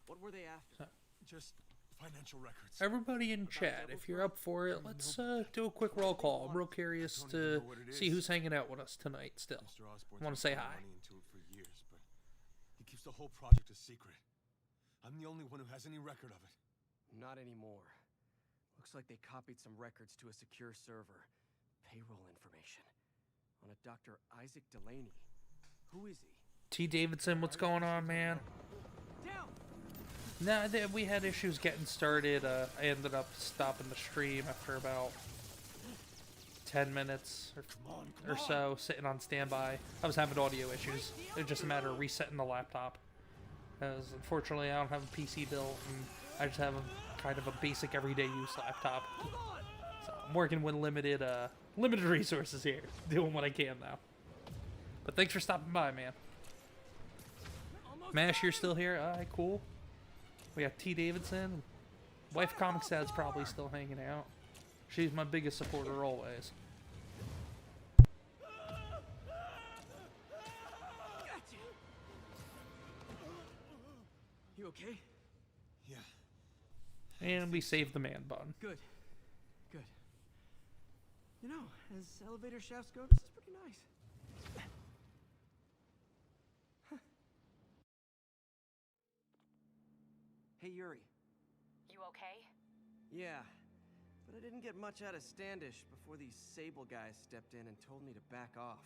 What were they after? Just financial records. Everybody in chat, if you're up for it, let's do a quick roll call. I'm real curious to see who's hanging out with us tonight still. I want to say hi. Money into it for years, but he keeps the whole project a secret. I'm the only one who has any record of it. Not anymore. Looks like they copied some records to a secure server. Payroll information. On a Dr. Isaac Delaney. Who is he? T. Davidson, what's going on, man? Nah, we had issues getting started. I ended up stopping the stream after about 10 minutes or so, sitting on standby. I was having audio issues. It was just a matter of resetting the laptop. Because unfortunately, I don't have a PC built, and I just have a kind of a basic everyday use laptop. So I'm working with limited resources here, doing what I can now. But thanks for stopping by, man. Mash, you're still here? Alright, cool. We got T. Davidson. Wife Comic Sad's probably still hanging out. She's my biggest supporter always. You okay? Yeah. And we saved the man bun. Good. Good. You know, as elevator shafts go, this is pretty nice. Hey, Yuri. You okay? Yeah, but I didn't get much out of Standish before these Sable guys stepped in and told me to back off.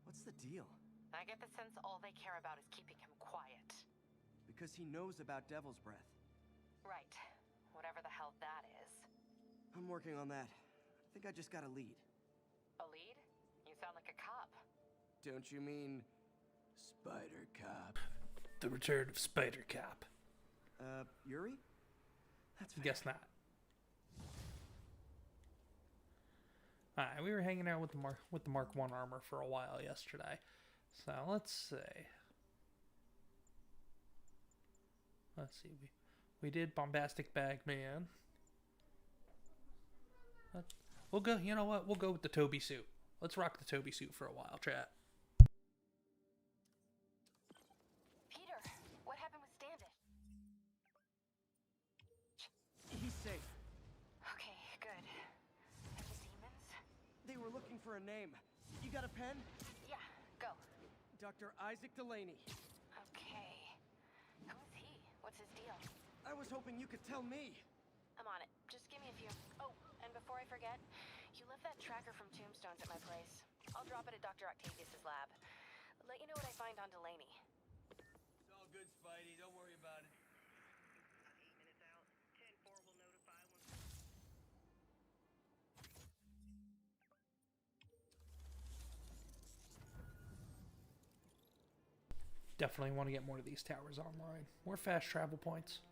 What's the deal? I get the sense all they care about is keeping him quiet. Because he knows about Devil's Breath. Right. Whatever the hell that is. I'm working on that. I think I just got a lead. A lead? You sound like a cop. Don't you mean Spider Cop? The return of Spider Cop. Yuri? That's fair. Guess not. Alright, we were hanging out with the Mark I armor for a while yesterday. So let's see. We did Bombastic Bagman. We'll go. You know what? We'll go with the Toby suit. Let's rock the Toby suit for a while, chat. Peter, what happened with Standish? He's safe. Okay, good. And the demons? They were looking for a name. You got a pen? Yeah, go. Dr. Isaac Delaney. Okay. Who's he? What's his deal? I was hoping you could tell me. I'm on it. Just give me a few. Oh, and before I forget, you left that tracker from Tombstones at my place. I'll drop it at Dr. Octavius's lab. Let you know what I find on Delaney. It's all good, Spidey. Don't worry about it. 8 minutes out. 10-4 will notify when... Definitely want to get more of these towers online. More fast travel points.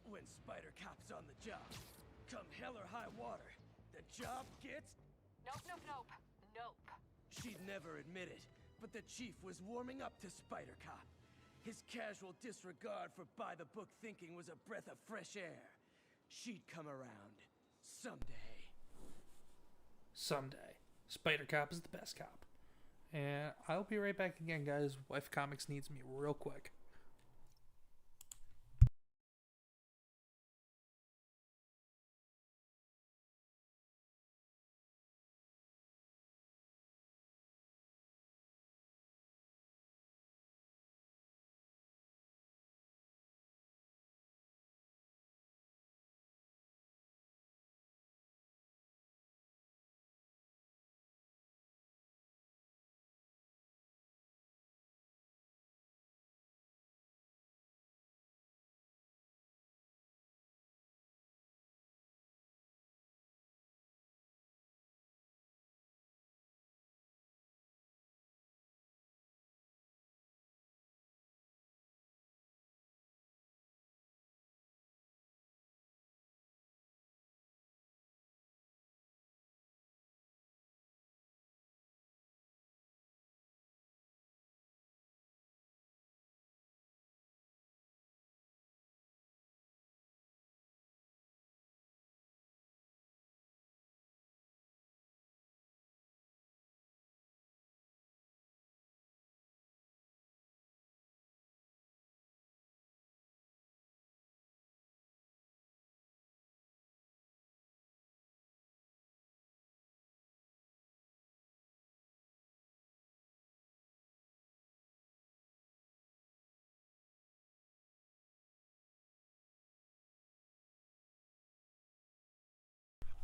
When Spider Cop's on the job, come hell or high water, the job gets... Nope, nope, nope. Nope. She'd never admit it, but the chief was warming up to Spider Cop. His casual disregard for by-the-book thinking was a breath of fresh air. She'd come around. Someday. Someday. Spider Cop is the best cop. And I'll be right back again, guys. Wife Comics needs me real quick.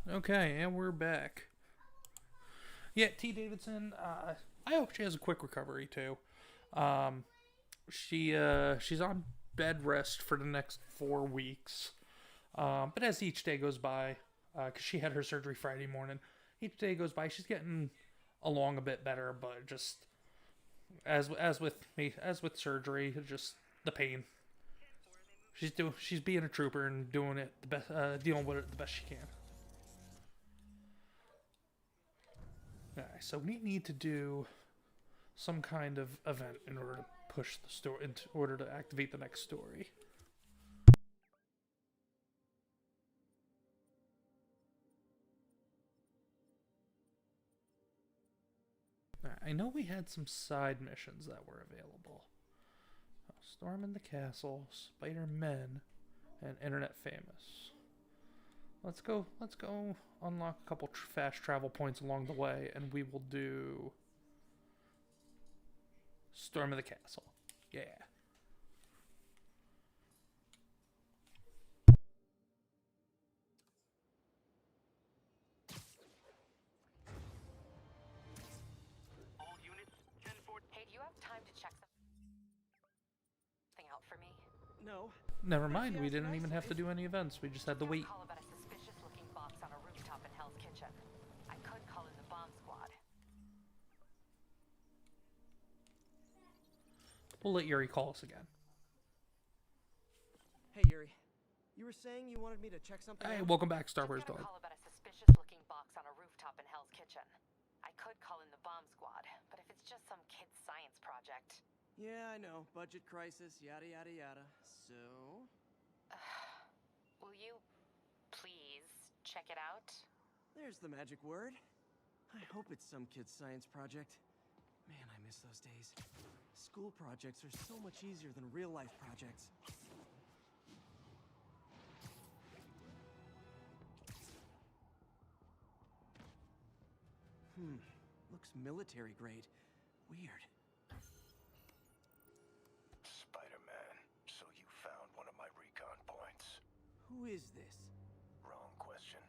Okay, and we're back. Yeah, T. Davidson, I hope she has a quick recovery, too. She's on bed rest for the next 4 weeks. But as each day goes by, because she had her surgery Friday morning, each day goes by, she's getting along a bit better, but just, as with surgery, just the pain. She's being a trooper and doing it the best, dealing with it the best she can. Alright, so we need to do some kind of event in order to push the story, in order to activate the next story. I know we had some side missions that were available. Storm in the Castle, Spider-Men, and Internet Famous. Let's go unlock a couple fast travel points along the way, and we will do Storm of the Castle. Yeah. All units, 10-4. Hey, do you have time to check something out for me? No. Never mind, we didn't even have to do any events. We just had to wait. Call about a suspicious-looking box on a rooftop in Hell's Kitchen. I could call in the bomb squad. We'll let Yuri call us again. Hey, Yuri. You were saying you wanted me to check something Hey, out? welcome back, Star Wars Dog. Call about a suspicious-looking box on a rooftop in Hell's Kitchen. I could call in the bomb squad, but if it's just some kid's science project... Yeah, I know. Budget crisis, yada yada yada. So... will you please check it out? There's the magic word. I hope it's some kid's science project. Man, I miss those days. School projects are so much easier than real-life projects. Looks military grade. Weird. Spider-Man, so you found one of my recon points. Who is this? Wrong question.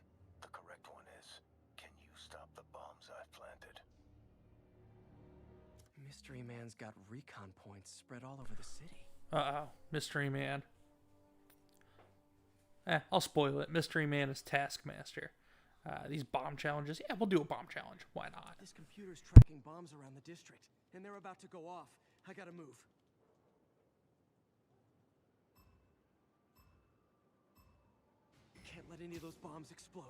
The correct one is, can you stop the bombs I've planted? Mystery Man's got recon points spread all over the city. Uh-oh, Mystery Man. I'll spoil it. Mystery Man is Taskmaster. These bomb challenges, yeah, we'll do a bomb challenge. Why not? This computer's tracking bombs around the district, and they're about to go off. I gotta move. can't let any of those bombs explode.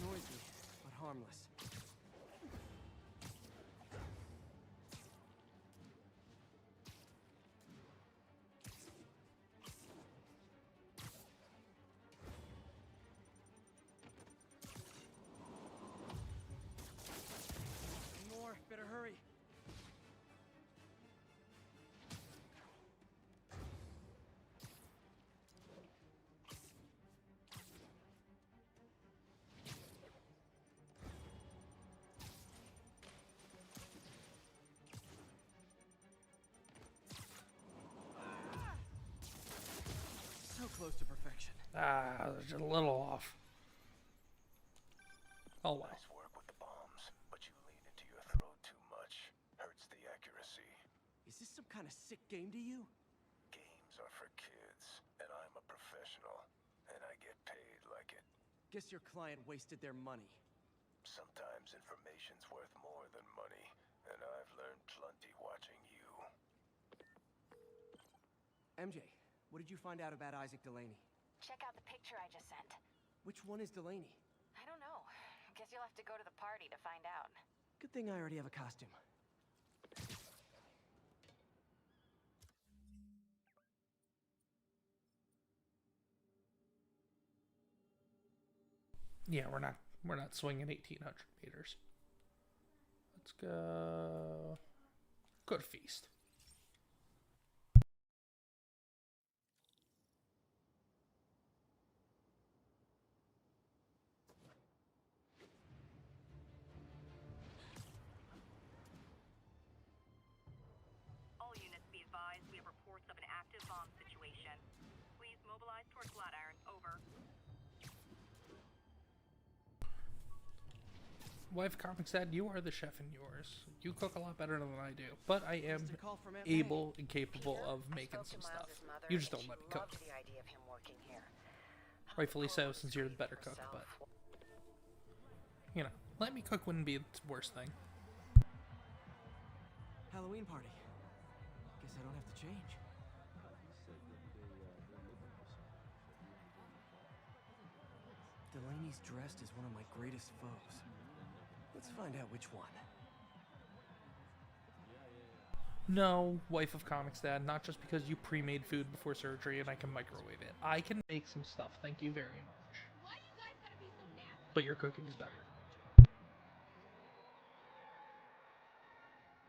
Noisy, but harmless. More, better hurry. So close to perfection. Ah, just a little off. Oh well. Nice work with the bombs, but you lean into your throat too much. Hurts the accuracy. Is this some kind of sick game to you? Games are for kids, and I'm a professional, and I get paid like it. Guess your client wasted their money. Sometimes information's worth more than money, and I've learned plenty watching you. MJ, what did you find out about Isaac Delaney? Check out the picture I just sent. Which one is Delaney? I don't know. Guess you'll have to go to the party to find out. Good thing I already have a costume. Yeah, we're not swinging 1,800 meters. Let's go. Go to Feast. All units be advised, we have reports of an active bomb situation. Please mobilize towards Flatiron. Over. Wife Comics said, you are the chef in yours. You cook a lot better than I do, but I am able and capable of making some stuff. You just don't let me cook. The idea of him working here. Rightfully so, since you're the better cook, but you know, let me cook wouldn't be the worst thing. Halloween party. Guess I don't have to change. Delaney's dressed as one of my greatest foes. Let's find out which one. No, wife of Comics Dad, not just because you pre-made food before surgery and I can microwave it. I can make some stuff, thank you very much. Why you guys gotta be so nasty? But your cooking is better.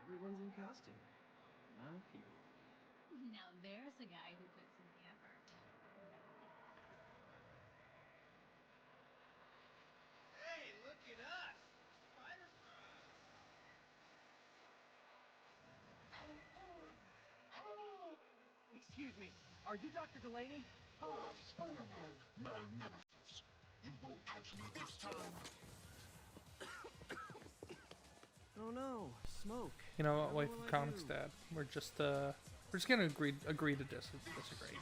Everyone's in costume. Not you. Now there's a guy who puts in the effort. Hey, look at us! Excuse me, are you Dr. Delaney? Oh no, smoke. You know what, wife of Comics Dad? We're just gonna agree to disagree.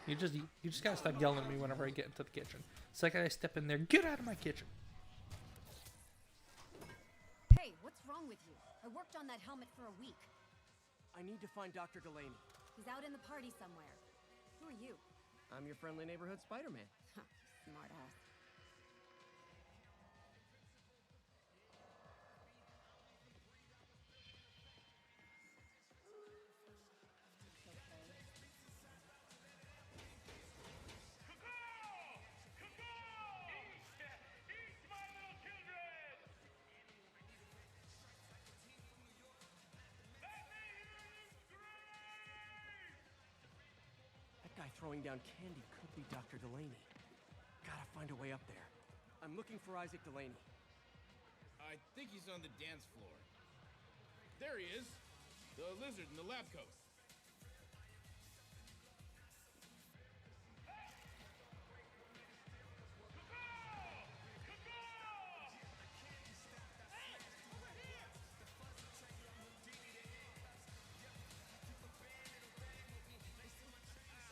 You just gotta stop yelling at me whenever I get into the kitchen. The second I step in there, get out of my kitchen. Hey, what's wrong with you? I worked on that helmet for a week. I need to find Dr. Delaney. He's out in the party somewhere. Who are you? I'm your friendly neighborhood Spider-Man. Smart ass. That guy throwing down candy could be Dr. Delaney. Gotta find a way up there. I'm looking for Isaac Delaney. I think he's on the dance floor. There he is. The lizard in the lab coat.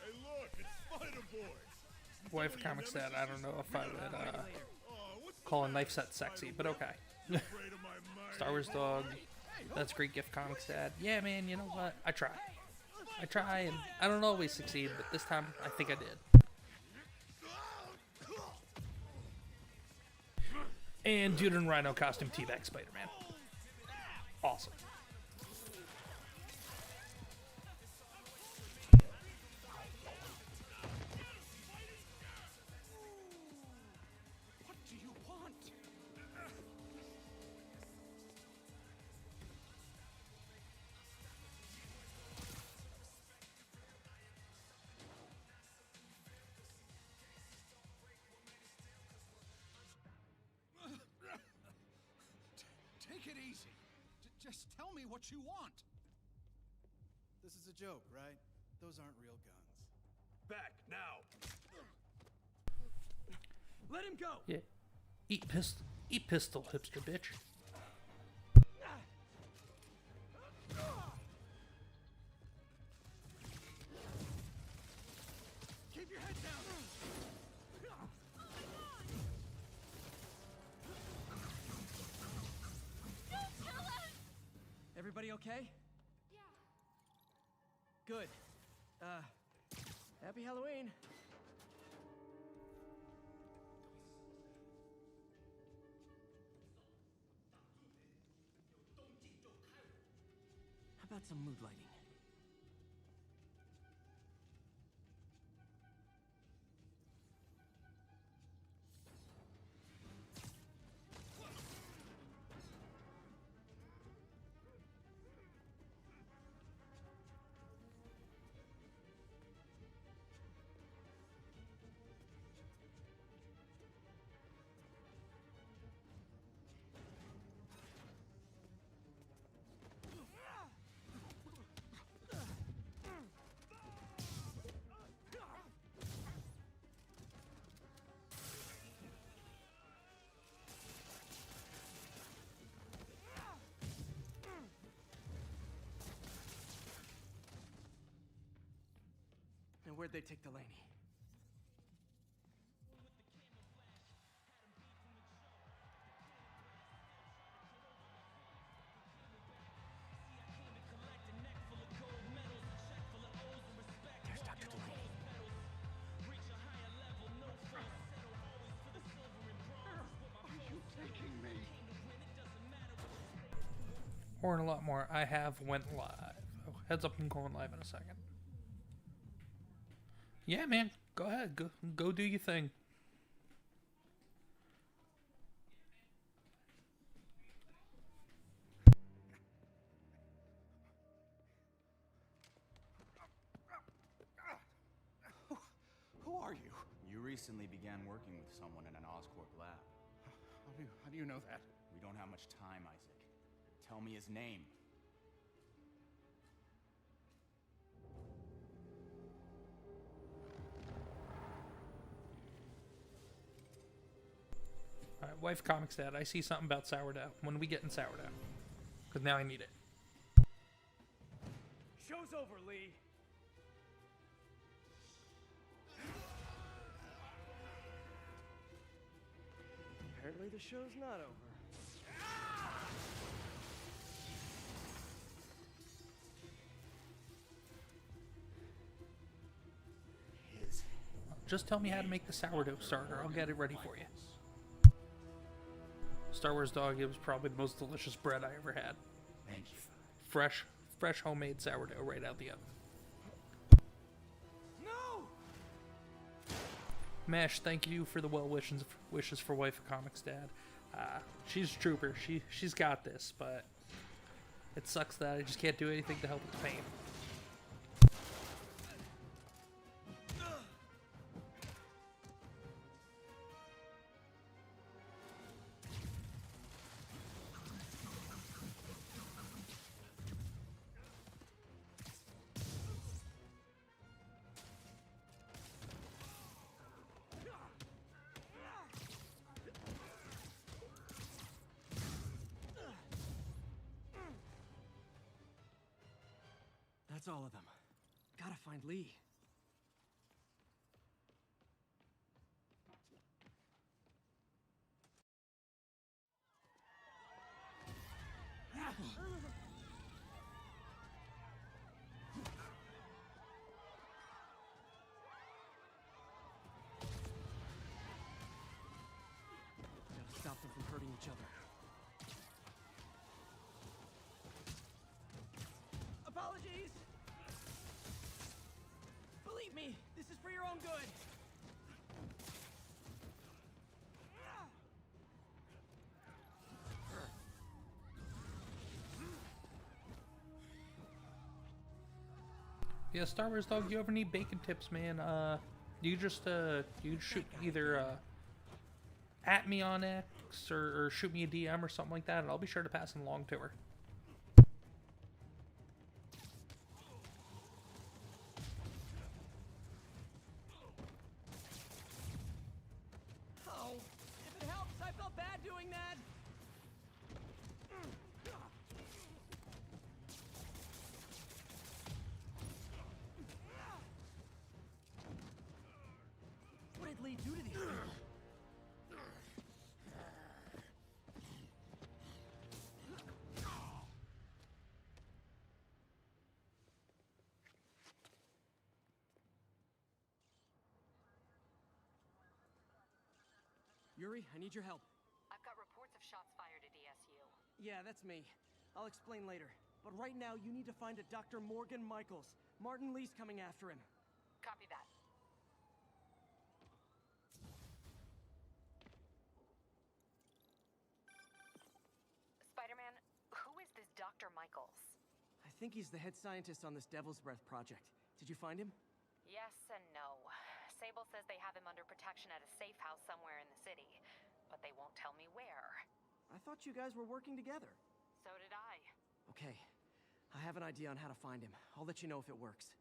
Hey, look, it's Spider-Boy. Wife of Comics Dad, I don't know if I would call a knife set sexy, but okay. Star Wars dog. That's a great gift, Comics Dad. Yeah, man, you know what? I try. And I don't always succeed, but this time I think I did. And Dude in Rhino costume teabag Spider-Man. Awesome. What do you want? Take it easy. Just tell me what you want. This is a joke, right? Those aren't real guns. Back now. Let him go. Yeah. Eat pistol, hipster bitch. Keep your head down. Everybody okay? Yeah. Good. Happy Halloween. How about some mood lighting? And where'd they take Delaney? There's Dr. Delaney. Are you taking me? Or and a lot more. I have went live. Oh, heads up, I'm going live in a second. Yeah, man. Go ahead. Go do your thing. Who are you? You recently began working with someone in an Oscorp lab. How do you know that? We don't have much time, Isaac. Tell me his name. Alright, wife Comics Dad, I see something about sourdough. When we get in sourdough? Because now I need it. Show's over, Lee. Apparently the show's not over. Just tell me how to make the sourdough starter. I'll get it ready for you. Star Wars dog, it was probably the most delicious bread I ever had. Thank you. Fresh homemade sourdough right out the oven. No! Mash, thank you for the well wishes for wife of Comics Dad. She's a trooper. She's got this, but it sucks that I just can't do anything to help with the pain. That's all of them. Gotta find Lee. me. This is for your own good. Yeah, Star Wars Dog, you ever need bacon tips, man? You just you shoot either at me on X or shoot me a DM or something like that, and I'll be sure to pass them along to her. Oh, if it helps, I felt bad doing that. What did Lee do to these people? Yuri, I need your help. I've got reports of shots fired at ESU. Yeah, that's me. I'll explain later. But right now, you need to find a Dr. Morgan Michaels. Martin Lee's coming after him. Copy that. Spider-Man, who is this Dr. Michaels? I think he's the head scientist on this Devil's Breath project. Did you find him? Yes and no. Sable says they have him under protection at a safe house somewhere in the city, but they won't tell me where. I thought you guys were working together. So did I. Okay. I have an idea on how to find him. I'll let you know if it works.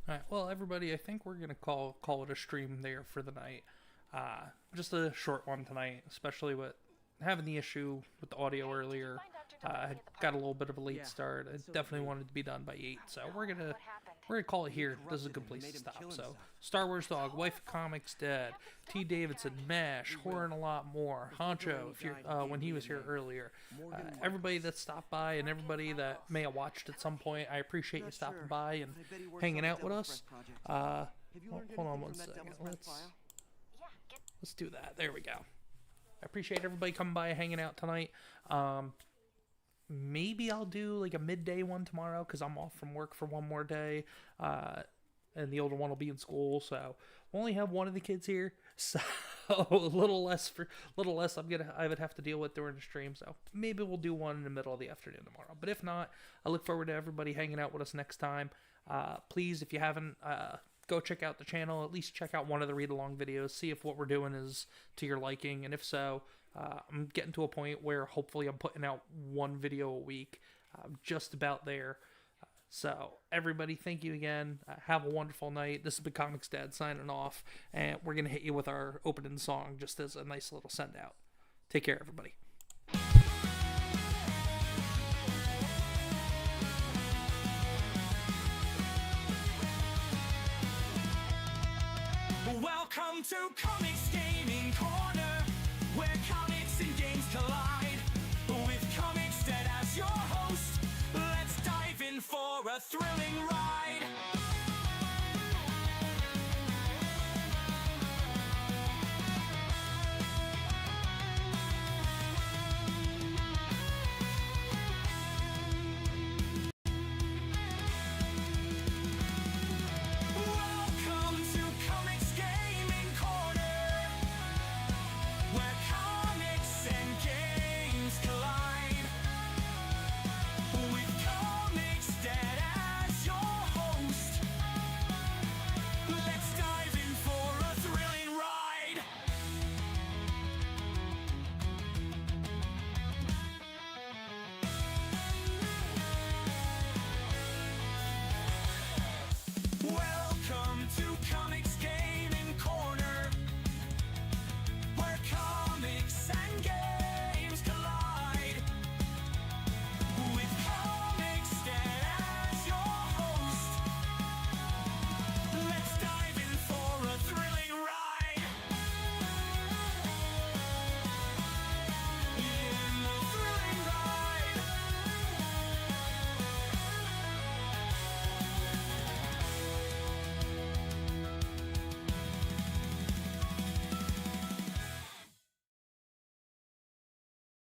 Alright, well everybody, I think we're gonna call it a stream there for the night. Just a short one tonight, especially with having the issue with the audio earlier. I got a little bit of a late start. I definitely wanted to be done by 8, so we're gonna call it here. This is a good place to stop. So, Star Wars Dog, Wife of Comics Dead, T. Davidson, Mash, Horror and a lot more. Honcho, if you're when he was here earlier. Everybody that stopped by and everybody that may have watched at some point, I appreciate you stopping by and hanging out with us. Hold on one second. Let's do that. There we go. I appreciate everybody coming by and hanging out tonight. Maybe I'll do like a midday one tomorrow because I'm off from work for one more day, and the older one will be in school, so we'll only have one of the kids here, so a little less I would have to deal with during the stream. So maybe we'll do one in the middle of the afternoon tomorrow. But if not, I look forward to everybody hanging out with us next time. Please, if you haven't, go check out the channel. At least check out one of the read-along videos. See if what we're doing is to your liking, and if so, I'm getting to a point where hopefully I'm putting out one video a week. Just about there. So, everybody, thank you again. Have a wonderful night. This has been Comics Dad signing off, and we're going to hit you with our opening song just as a nice little send-out. Take care, everybody. Welcome to Comics Gaming Corner, where comics and games collide. With Comics Dead as your host, let's dive in for a thrilling ride.